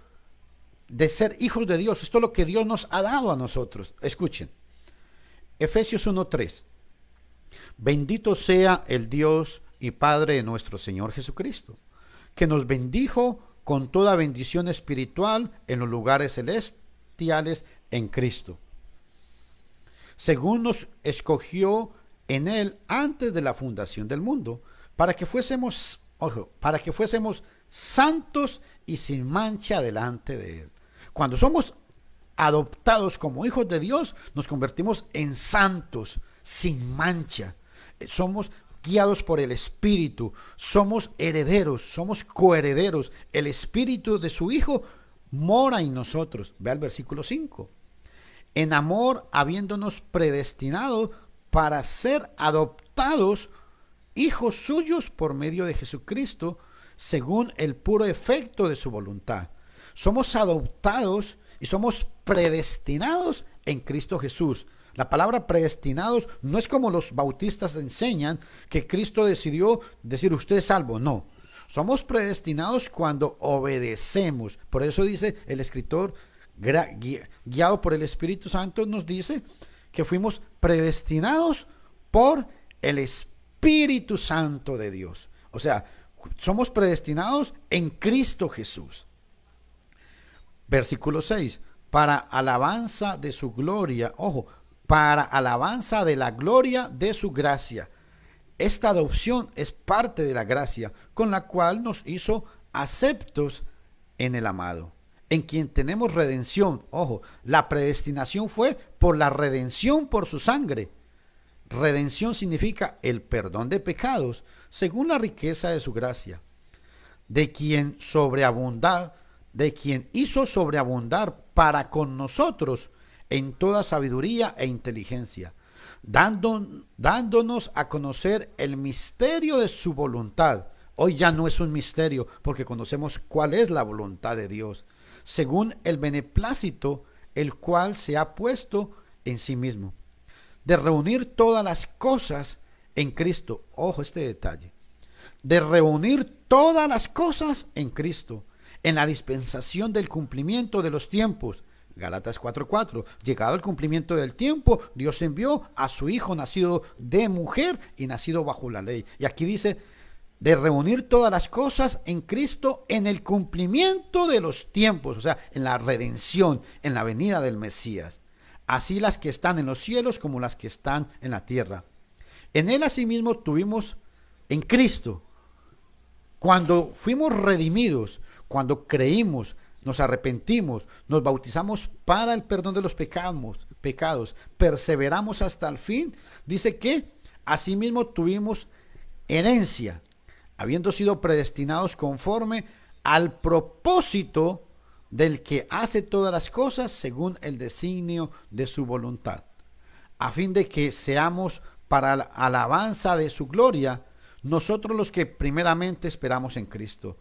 de ser hijos de Dios. Esto es lo que Dios nos ha dado a nosotros. Escuchen, Efesios 1:3. Bendito sea el Dios y Padre de nuestro Señor Jesucristo, que nos bendijo con toda bendición espiritual en los lugares celestiales en Cristo, según nos escogió en Él antes de la fundación del mundo, para que fuésemos santos y sin mancha delante de Él. Cuando somos adoptados como hijos de Dios, nos convertimos en santos, sin mancha. Somos guiados por el Espíritu, somos herederos, somos coherederos. El Espíritu de su Hijo mora en nosotros. Ve al versículo 5. En amor, habiéndonos predestinado para ser adoptados hijos suyos por medio de Jesucristo, según el puro efecto de su voluntad. Somos adoptados y somos predestinados en Cristo Jesús. La palabra predestinados no es como los bautistas enseñan, que Cristo decidió decir usted es salvo. No, somos predestinados cuando obedecemos. Por eso dice el escritor, guiado por el Espíritu Santo, nos dice que fuimos predestinados por el Espíritu Santo de Dios. O sea, somos predestinados en Cristo Jesús. Versículo 6. Para alabanza de su gloria, ojo, para alabanza de la gloria de su gracia. Esta adopción es parte de la gracia con la cual nos hizo aceptos en el amado, en quien tenemos redención. Ojo, la predestinación fue por la redención por su sangre. Redención significa el perdón de pecados según la riqueza de su gracia, de quien hizo sobreabundar para con nosotros en toda sabiduría e inteligencia, dándonos a conocer el misterio de su voluntad. Hoy ya no es un misterio, porque conocemos cuál es la voluntad de Dios, según el beneplácito, el cual se ha puesto en sí mismo, de reunir todas las cosas en Cristo. Ojo este detalle, de reunir todas las cosas en Cristo, en la dispensación del cumplimiento de los tiempos. Gálatas 4:4. Llegado el cumplimiento del tiempo, Dios envió a su Hijo nacido de mujer y nacido bajo la ley. Y aquí dice, de reunir todas las cosas en Cristo en el cumplimiento de los tiempos, o sea, en la redención, en la venida del Mesías. Así las que están en los cielos como las que están en la tierra. En Él asimismo tuvimos, en Cristo, cuando fuimos redimidos, cuando creímos, nos arrepentimos, nos bautizamos para el perdón de los pecados, perseveramos hasta el fin, dice que asimismo tuvimos herencia, habiendo sido predestinados conforme al propósito del que hace todas las cosas según el designio de su voluntad, a fin de que seamos para la alabanza de su gloria, nosotros los que primeramente esperamos en Cristo.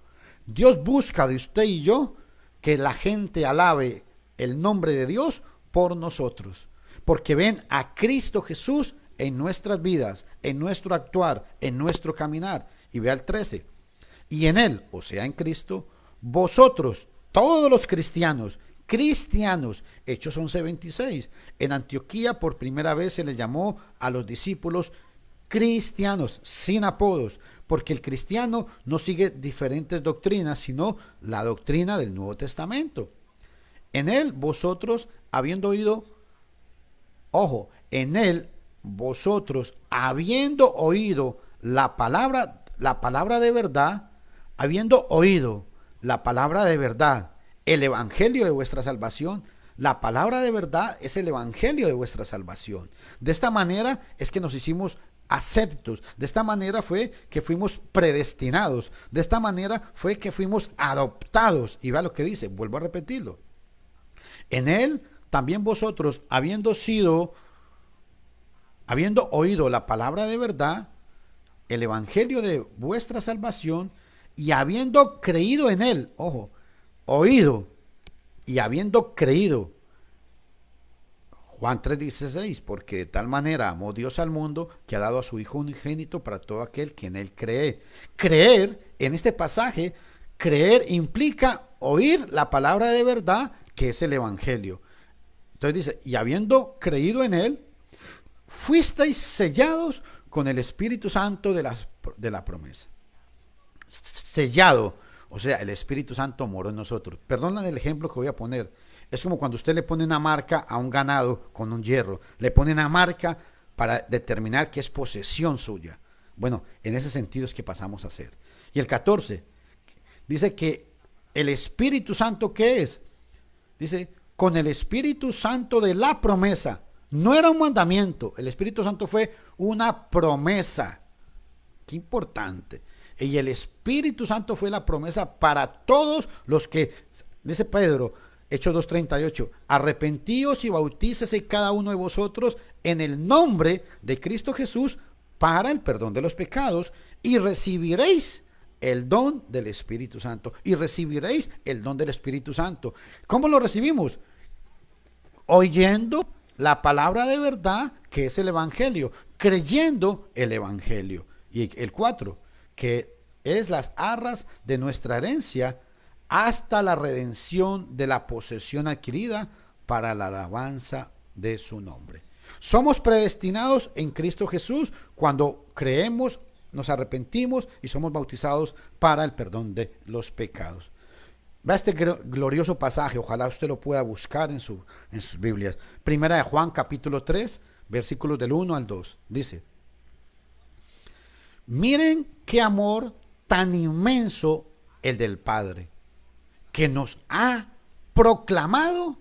Dios busca de usted y yo que la gente alabe el nombre de Dios por nosotros, porque ven a Cristo Jesús en nuestras vidas, en nuestro actuar, en nuestro caminar. Y ve al 13, y en Él, o sea en Cristo, vosotros, todos los cristianos, Hechos 11:26, en Antioquía por primera vez se les llamó a los discípulos cristianos, sin apodos, porque el cristiano no sigue diferentes doctrinas, sino la doctrina del Nuevo Testamento. En Él vosotros, habiendo oído, ojo, en Él vosotros, habiendo oído la palabra de verdad, habiendo oído la palabra de verdad, el evangelio de vuestra salvación. La palabra de verdad es el evangelio de vuestra salvación. De esta manera es que nos hicimos aceptos. De esta manera fue que fuimos predestinados. De esta manera fue que fuimos adoptados. Y vea lo que dice, vuelvo a repetirlo. En Él también vosotros, habiendo oído la palabra de verdad, el evangelio de vuestra salvación, y habiendo creído en Él, ojo, oído y habiendo creído. Juan 3:16, porque de tal manera amó Dios al mundo que ha dado a su Hijo unigénito para todo aquel que en Él cree. Creer, en este pasaje, creer implica oír la palabra de verdad, que es el evangelio. Entonces dice, y habiendo creído en él, fuisteis sellados con el Espíritu Santo de la promesa. Sellado, o sea, el Espíritu Santo moró en nosotros. Perdonen el ejemplo que voy a poner. Es como cuando usted le pone una marca a un ganado con un hierro. Le pone una marca para determinar que es posesión suya. Bueno, en ese sentido es que pasamos a ser. Y el 14 dice que el Espíritu Santo, ¿qué es? Dice, con el Espíritu Santo de la promesa. No era un mandamiento, el Espíritu Santo fue una promesa. Qué importante. Y el Espíritu Santo fue la promesa para todos los que, dice Pedro, Hechos 2:38, arrepentíos y bautícese cada uno de vosotros en el nombre de Cristo Jesús para el perdón de los pecados y recibiréis el don del Espíritu Santo. Y recibiréis el don del Espíritu Santo. ¿Cómo lo recibimos? Oyendo la palabra de verdad, que es el Evangelio, creyendo el Evangelio. Y el 4, que es las arras de nuestra herencia hasta la redención de la posesión adquirida para la alabanza de su nombre. Somos predestinados en Cristo Jesús cuando creemos, nos arrepentimos y somos bautizados para el perdón de los pecados. Va este glorioso pasaje, ojalá usted lo pueda buscar en sus Biblias. Primera de Juan, capítulo 3, versículos del 1 al 2. Dice, miren qué amor tan inmenso el del Padre, que nos ha proclamado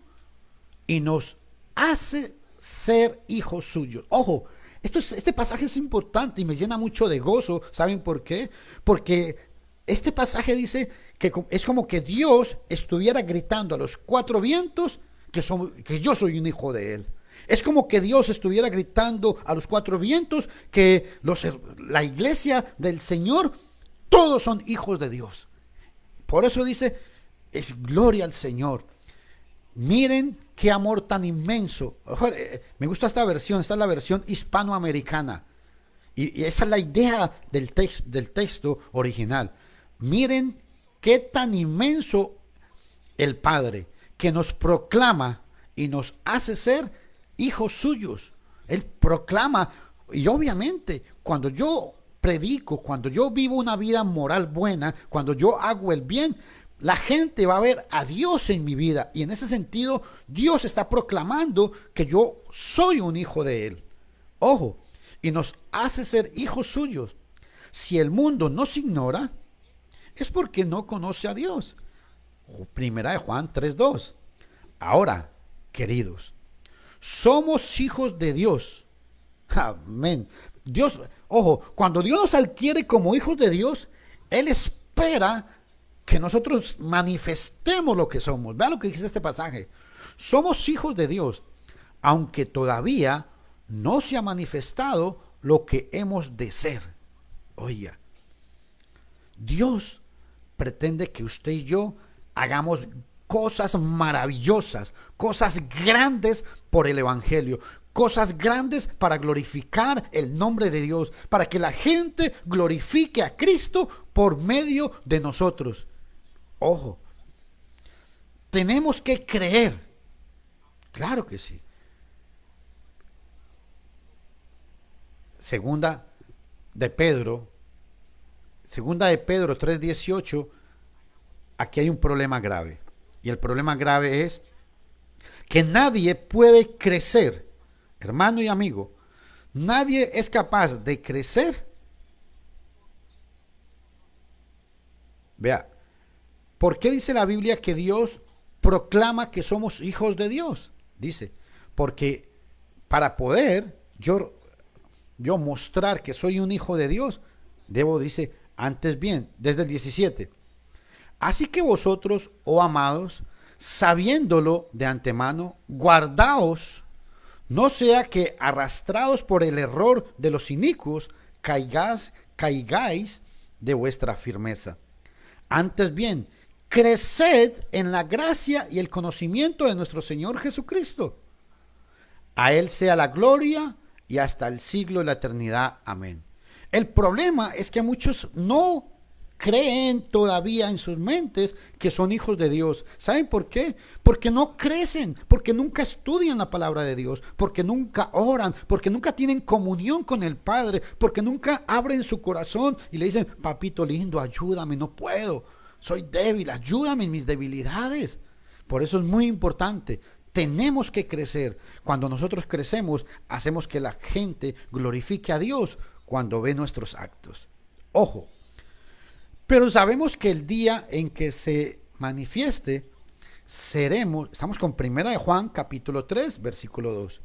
y nos hace ser hijos suyos. Ojo, este pasaje es importante y me llena mucho de gozo. ¿Saben por qué? Porque este pasaje dice que es como que Dios estuviera gritando a los cuatro vientos que yo soy un hijo de él. Es como que Dios estuviera gritando a los cuatro vientos que la iglesia del Señor, todos son hijos de Dios. Por eso dice, es gloria al Señor. Miren qué amor tan inmenso. Me gusta esta versión, esta es la versión hispanoamericana. Y esa es la idea del texto original. Miren qué tan inmenso el Padre, que nos proclama y nos hace ser hijos suyos. Él proclama, y obviamente cuando yo predico, cuando yo vivo una vida moral buena, cuando yo hago el bien, la gente va a ver a Dios en mi vida. Y en ese sentido, Dios está proclamando que yo soy un hijo de Él. Ojo, y nos hace ser hijos suyos. Si el mundo nos ignora, es porque no conoce a Dios. Primera de Juan 3:2. Ahora, queridos, somos hijos de Dios. Amén. Dios, ojo, cuando Dios nos adquiere como hijos de Dios, Él espera que nosotros manifestemos lo que somos. Vean lo que dice este pasaje. Somos hijos de Dios, aunque todavía no se ha manifestado lo que hemos de ser. Oiga, Dios pretende que usted y yo hagamos cosas maravillosas, cosas grandes por el Evangelio, cosas grandes para glorificar el nombre de Dios, para que la gente glorifique a Cristo por medio de nosotros. Ojo, tenemos que creer. Claro que sí. Segunda de Pedro 3:18, aquí hay un problema grave. Y el problema grave es que nadie puede crecer, hermano y amigo, nadie es capaz de crecer. Vea, ¿por qué dice la Biblia que Dios proclama que somos hijos de Dios? Dice, porque para poder yo mostrar que soy un hijo de Dios, dice, antes bien, desde el 17. Así que vosotros, oh amados, sabiéndolo de antemano, guardaos, no sea que arrastrados por el error de los inicuos, caigáis de vuestra firmeza. Antes bien, creced en la gracia y el conocimiento de nuestro Señor Jesucristo. A Él sea la gloria y hasta el siglo de la eternidad. Amén. El problema es que muchos no creen todavía en sus mentes que son hijos de Dios. ¿Saben por qué? Porque no crecen, porque nunca estudian la palabra de Dios, porque nunca oran, porque nunca tienen comunión con el Padre, porque nunca abren su corazón y le dicen, papito lindo, ayúdame, no puedo, soy débil, ayúdame en mis debilidades. Por eso es muy importante. Tenemos que crecer. Cuando nosotros crecemos, hacemos que la gente glorifique a Dios cuando ve nuestros actos. Ojo, pero sabemos que el día en que se manifieste, estamos con 1 de Juan capítulo 3, versículo 2.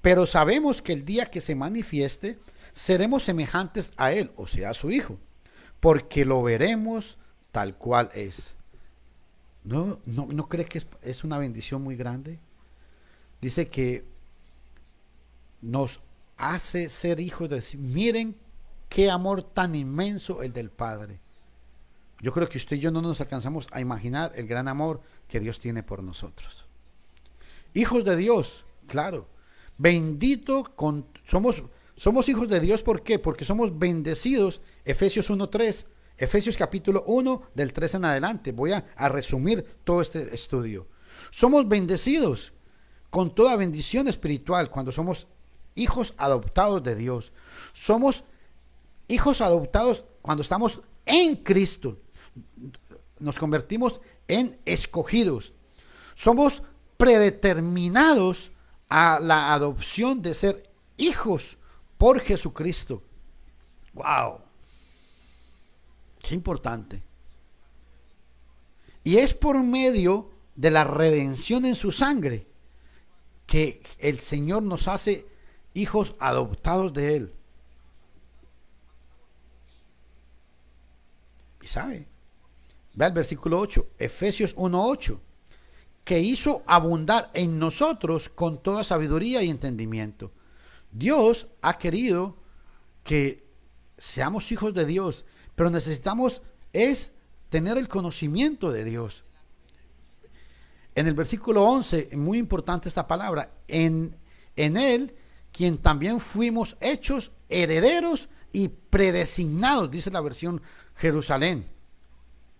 Pero sabemos que el día que se manifieste, seremos semejantes a Él, o sea, a su Hijo, porque lo veremos tal cual es. ¿No cree que es una bendición muy grande? Dice que nos hace ser hijos de Dios. Miren qué amor tan inmenso el del Padre. Yo creo que usted y yo no nos alcanzamos a imaginar el gran amor que Dios tiene por nosotros. Hijos de Dios, claro. Somos hijos de Dios, ¿por qué? Porque somos bendecidos. Efesios 1:3. Efesios capítulo 1 del 3 en adelante. Voy a resumir todo este estudio. Somos bendecidos con toda bendición espiritual cuando somos hijos adoptados de Dios. Somos hijos adoptados cuando estamos en Cristo. Nos convertimos en escogidos. Somos predeterminados a la adopción de ser hijos por Jesucristo. ¡Wow! Qué importante. Y es por medio de la redención en su sangre que el Señor nos hace hijos adoptados de Él. Y sabe, ve al versículo 8, Efesios 1:8, que hizo abundar en nosotros con toda sabiduría y entendimiento. Dios ha querido que seamos hijos de Dios, pero necesitamos tener el conocimiento de Dios. En el versículo 11, muy importante esta palabra, en Él, quien también fuimos hechos herederos y predesignados, dice la versión Jerusalén.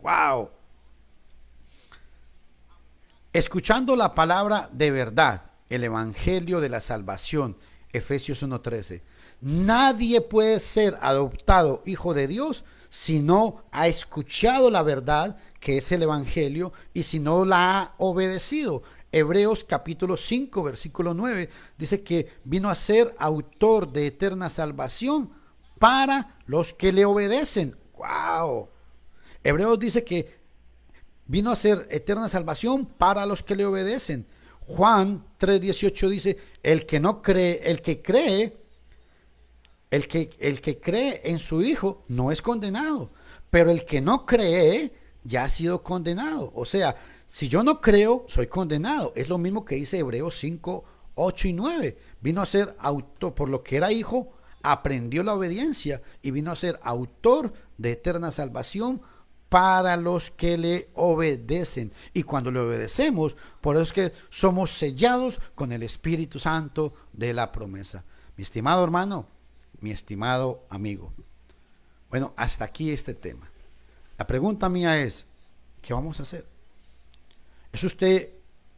¡Wow! Escuchando la palabra de verdad, el evangelio de la salvación, Efesios 1:13. Nadie puede ser adoptado hijo de Dios si no ha escuchado la verdad, que es el evangelio, y si no la ha obedecido. Hebreos capítulo 5, versículo 9, dice que vino a ser autor de eterna salvación para los que le obedecen. ¡Wow! Hebreos dice que vino a ser eterna salvación para los que le obedecen. Juan 3:18 dice, el que cree en su Hijo no es condenado, pero el que no cree ya ha sido condenado. O sea, si yo no creo, soy condenado. Es lo mismo que dice Hebreos 5, 8 y 9. Vino a ser autor, por lo que era hijo, aprendió la obediencia y vino a ser autor de eterna salvación para los que le obedecen. Y cuando le obedecemos, por eso es que somos sellados con el Espíritu Santo de la promesa. Mi estimado hermano, mi estimado amigo. Bueno, hasta aquí este tema. La pregunta mía es, ¿qué vamos a hacer?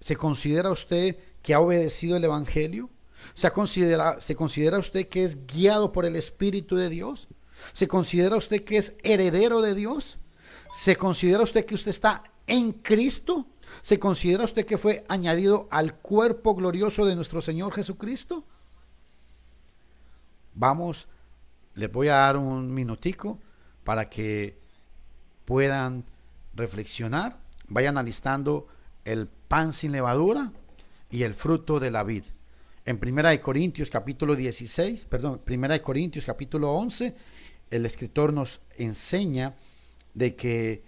¿Se considera usted que ha obedecido el Evangelio? ¿Se considera usted que es guiado por el Espíritu de Dios? ¿Se considera usted que es heredero de Dios? ¿Se considera usted que usted está en Cristo? ¿Se considera usted que fue añadido al cuerpo glorioso de nuestro Señor Jesucristo? Vamos, les voy a dar un minutico para que puedan reflexionar. Vayan alistando el pan sin levadura y el fruto de la vid. En 1 Corintios capítulo 11, el escritor nos enseña de que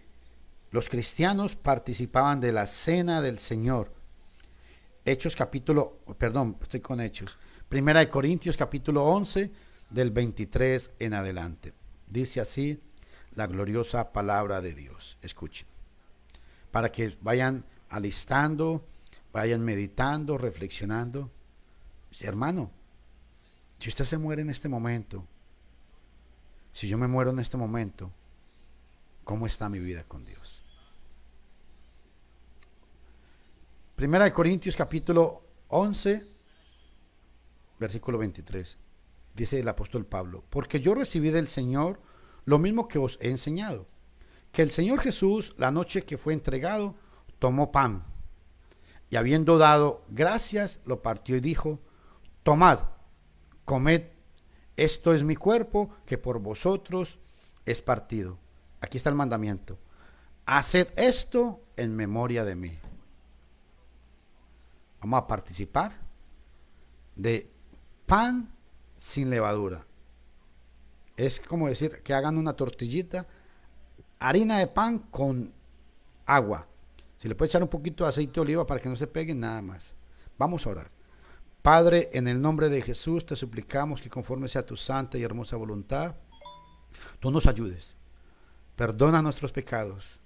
los cristianos participaban de la cena del Señor. 1 Corintios capítulo 11, del 23 en adelante. Dice así la gloriosa palabra de Dios. Escuchen. Para que vayan alistando, vayan meditando, reflexionando. Hermano, si usted se muere en este momento, si yo me muero en este momento, cómo está mi vida con Dios. Primera de Corintios capítulo 11, versículo 23. Dice el apóstol Pablo: porque yo recibí del Señor lo mismo que os he enseñado, que el Señor Jesús, la noche que fue entregado, tomó pan, y habiendo dado gracias, lo partió y dijo: tomad, comed, esto es mi cuerpo, que por vosotros es partido. Aquí está el mandamiento: haced esto en memoria de mí. Vamos a participar de pan sin levadura. Es como decir que hagan una tortillita, harina de pan con agua. Si le puede echar un poquito de aceite de oliva para que no se peguen, nada más. Vamos a orar. Padre, en el nombre de Jesús te suplicamos que conforme sea tu santa y hermosa voluntad, tú nos ayudes. Perdona nuestros pecados,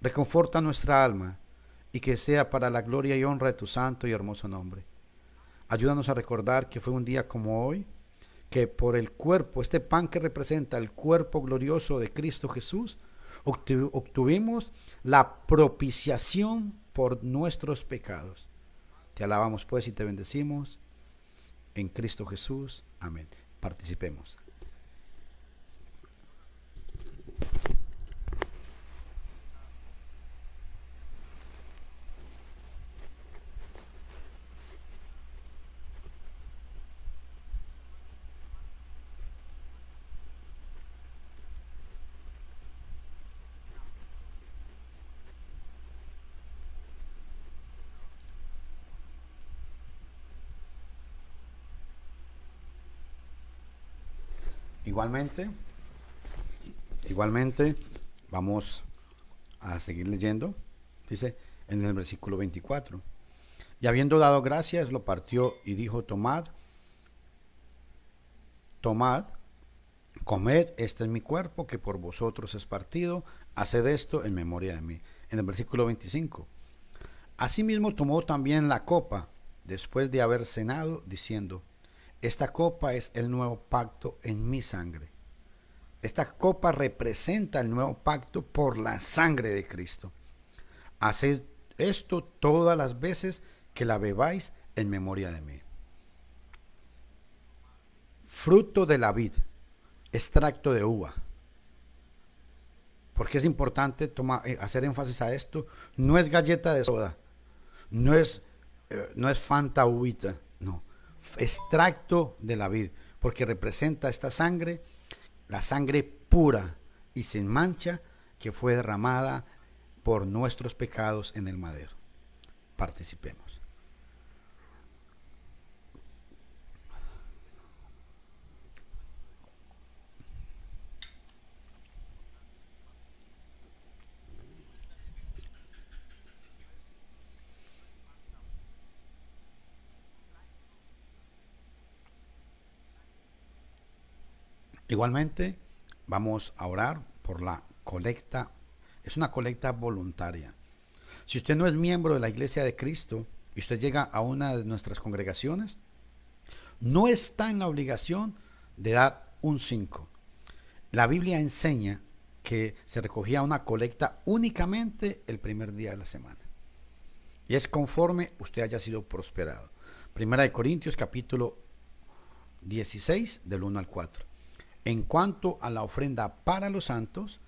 reconforta nuestra alma, y que sea para la gloria y honra de tu santo y hermoso nombre. Ayúdanos a recordar que fue un día como hoy, que por el cuerpo, este pan que representa el cuerpo glorioso de Cristo Jesús, obtuvimos la propiciación por nuestros pecados. Te alabamos pues y te bendecimos en Cristo Jesús. Amén. Participemos. Igualmente, vamos a seguir leyendo. Dice en el versículo 24: y habiendo dado gracias, lo partió y dijo: tomad, comed, este es mi cuerpo, que por vosotros es partido, haced esto en memoria de mí. En el versículo 25: asimismo tomó también la copa, después de haber cenado, diciendo: esta copa es el nuevo pacto en mi sangre. Esta copa representa el nuevo pacto por la sangre de Cristo. Haced esto todas las veces que la bebáis en memoria de mí. Fruto de la vid, extracto de uva. Porque es importante hacer énfasis a esto. No es galleta de soda, no es Fanta uvita, no. Extracto de la vid, porque representa esta sangre, la sangre pura y sin mancha que fue derramada por nuestros pecados en el madero. Participemos. Igualmente, vamos a orar por la colecta. Es una colecta voluntaria. Si usted no es miembro de la Iglesia de Cristo y usted llega a una de nuestras congregaciones, no está en la obligación de dar un 5. La Biblia enseña que se recogía una colecta únicamente el primer día de la semana. Y es conforme usted haya sido prosperado. Primera de Corintios capítulo 16 del 1 al 4. En cuanto a la ofrenda para los santos,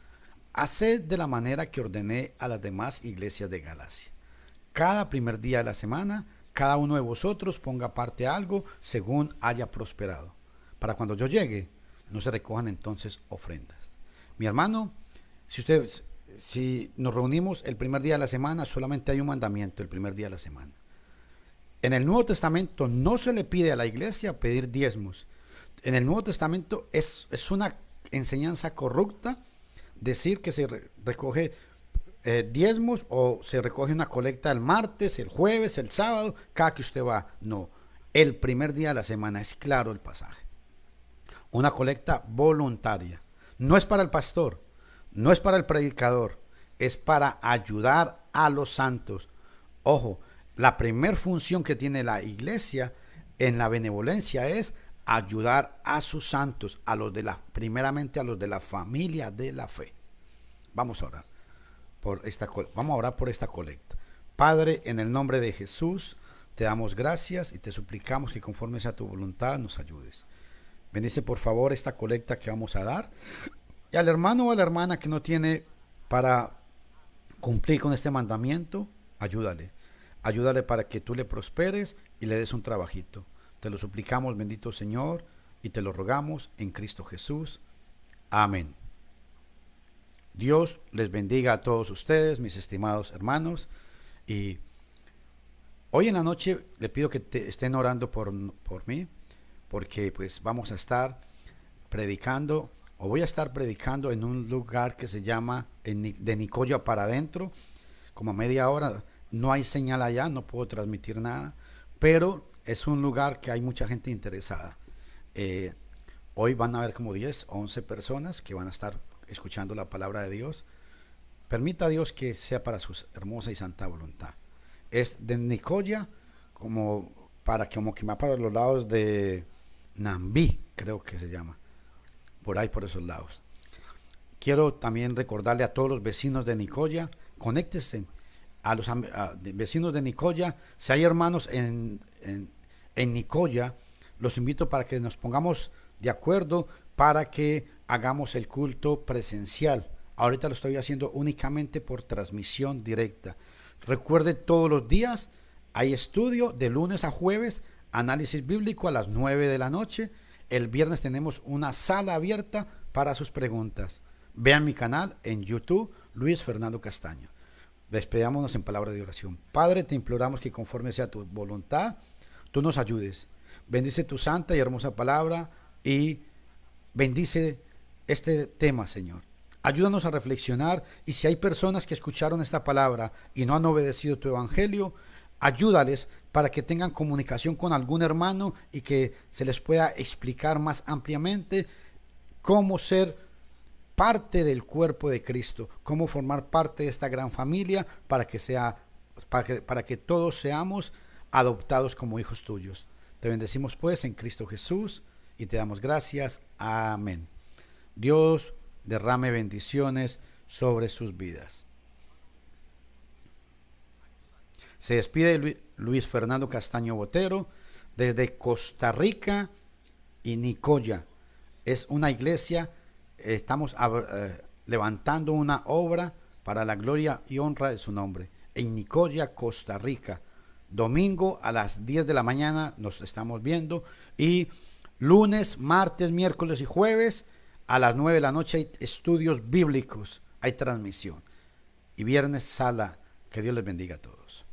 haced de la manera que ordené a las demás iglesias de Galacia. Cada primer día de la semana, cada uno de vosotros ponga aparte algo según haya prosperado, para cuando yo llegue, no se recojan entonces ofrendas. Mi hermano, si nos reunimos el primer día de la semana, solamente hay un mandamiento el primer día de la semana. En el Nuevo Testamento no se le pide a la iglesia pedir diezmos. En el Nuevo Testamento es una enseñanza corrupta decir que se recoge diezmos o se recoge una colecta el martes, el jueves, el sábado, cada que usted va. No, el primer día de la semana, es claro el pasaje. Una colecta voluntaria. No es para el pastor, no es para el predicador, es para ayudar a los santos. Ojo, la primer función que tiene la iglesia en la benevolencia es ayudar a sus santos, primeramente a los de la familia de la fe. Vamos a orar vamos a orar por esta colecta. Padre, en el nombre de Jesús, te damos gracias y te suplicamos que conforme sea tu voluntad nos ayudes. Bendice por favor esta colecta que vamos a dar. Y al hermano o a la hermana que no tiene para cumplir con este mandamiento, ayúdale. Ayúdale para que tú le prosperes y le des un trabajito. Te lo suplicamos, bendito Señor, y te lo rogamos en Cristo Jesús. Amén. Dios les bendiga a todos ustedes, mis estimados hermanos. Y hoy en la noche le pido que estén orando por mí, porque pues vamos a estar predicando, o voy a estar predicando en un lugar que se llama de Nicoya para adentro, como media hora. No hay señal allá, no puedo transmitir nada, pero es un lugar que hay mucha gente interesada. Hoy van a haber como 10 o 11 personas que van a estar escuchando la palabra de Dios. Permita a Dios que sea para su hermosa y santa voluntad. Es de Nicoya, como que va para los lados de Nambí, creo que se llama, por ahí, por esos lados. Quiero también recordarle a todos los vecinos de Nicoya, conéctense a los vecinos de Nicoya. Si hay hermanos en Nicoya, los invito para que nos pongamos de acuerdo para que hagamos el culto presencial. Ahorita lo estoy haciendo únicamente por transmisión directa. Recuerde, todos los días hay estudio de lunes a jueves, análisis bíblico a las 9 de la noche. El viernes tenemos una sala abierta para sus preguntas. Vean mi canal en YouTube, Luis Fernando Castaño. Despedámonos en palabra de oración. Padre, te imploramos que conforme sea tu voluntad, tú nos ayudes. Bendice tu santa y hermosa palabra y bendice este tema, Señor. Ayúdanos a reflexionar, y si hay personas que escucharon esta palabra y no han obedecido tu evangelio, ayúdales para que tengan comunicación con algún hermano y que se les pueda explicar más ampliamente cómo ser parte del cuerpo de Cristo, cómo formar parte de esta gran familia para que todos seamos adoptados como hijos tuyos. Te bendecimos pues en Cristo Jesús y te damos gracias. Amén. Dios derrame bendiciones sobre sus vidas. Se despide Luis Fernando Castaño Botero desde Costa Rica y Nicoya. Es una iglesia, estamos levantando una obra para la gloria y honra de su nombre. En Nicoya, Costa Rica. Domingo a las 10 de la mañana nos estamos viendo, y lunes, martes, miércoles y jueves a las 9 de la noche hay estudios bíblicos, hay transmisión. Y viernes sala. Que Dios les bendiga a todos.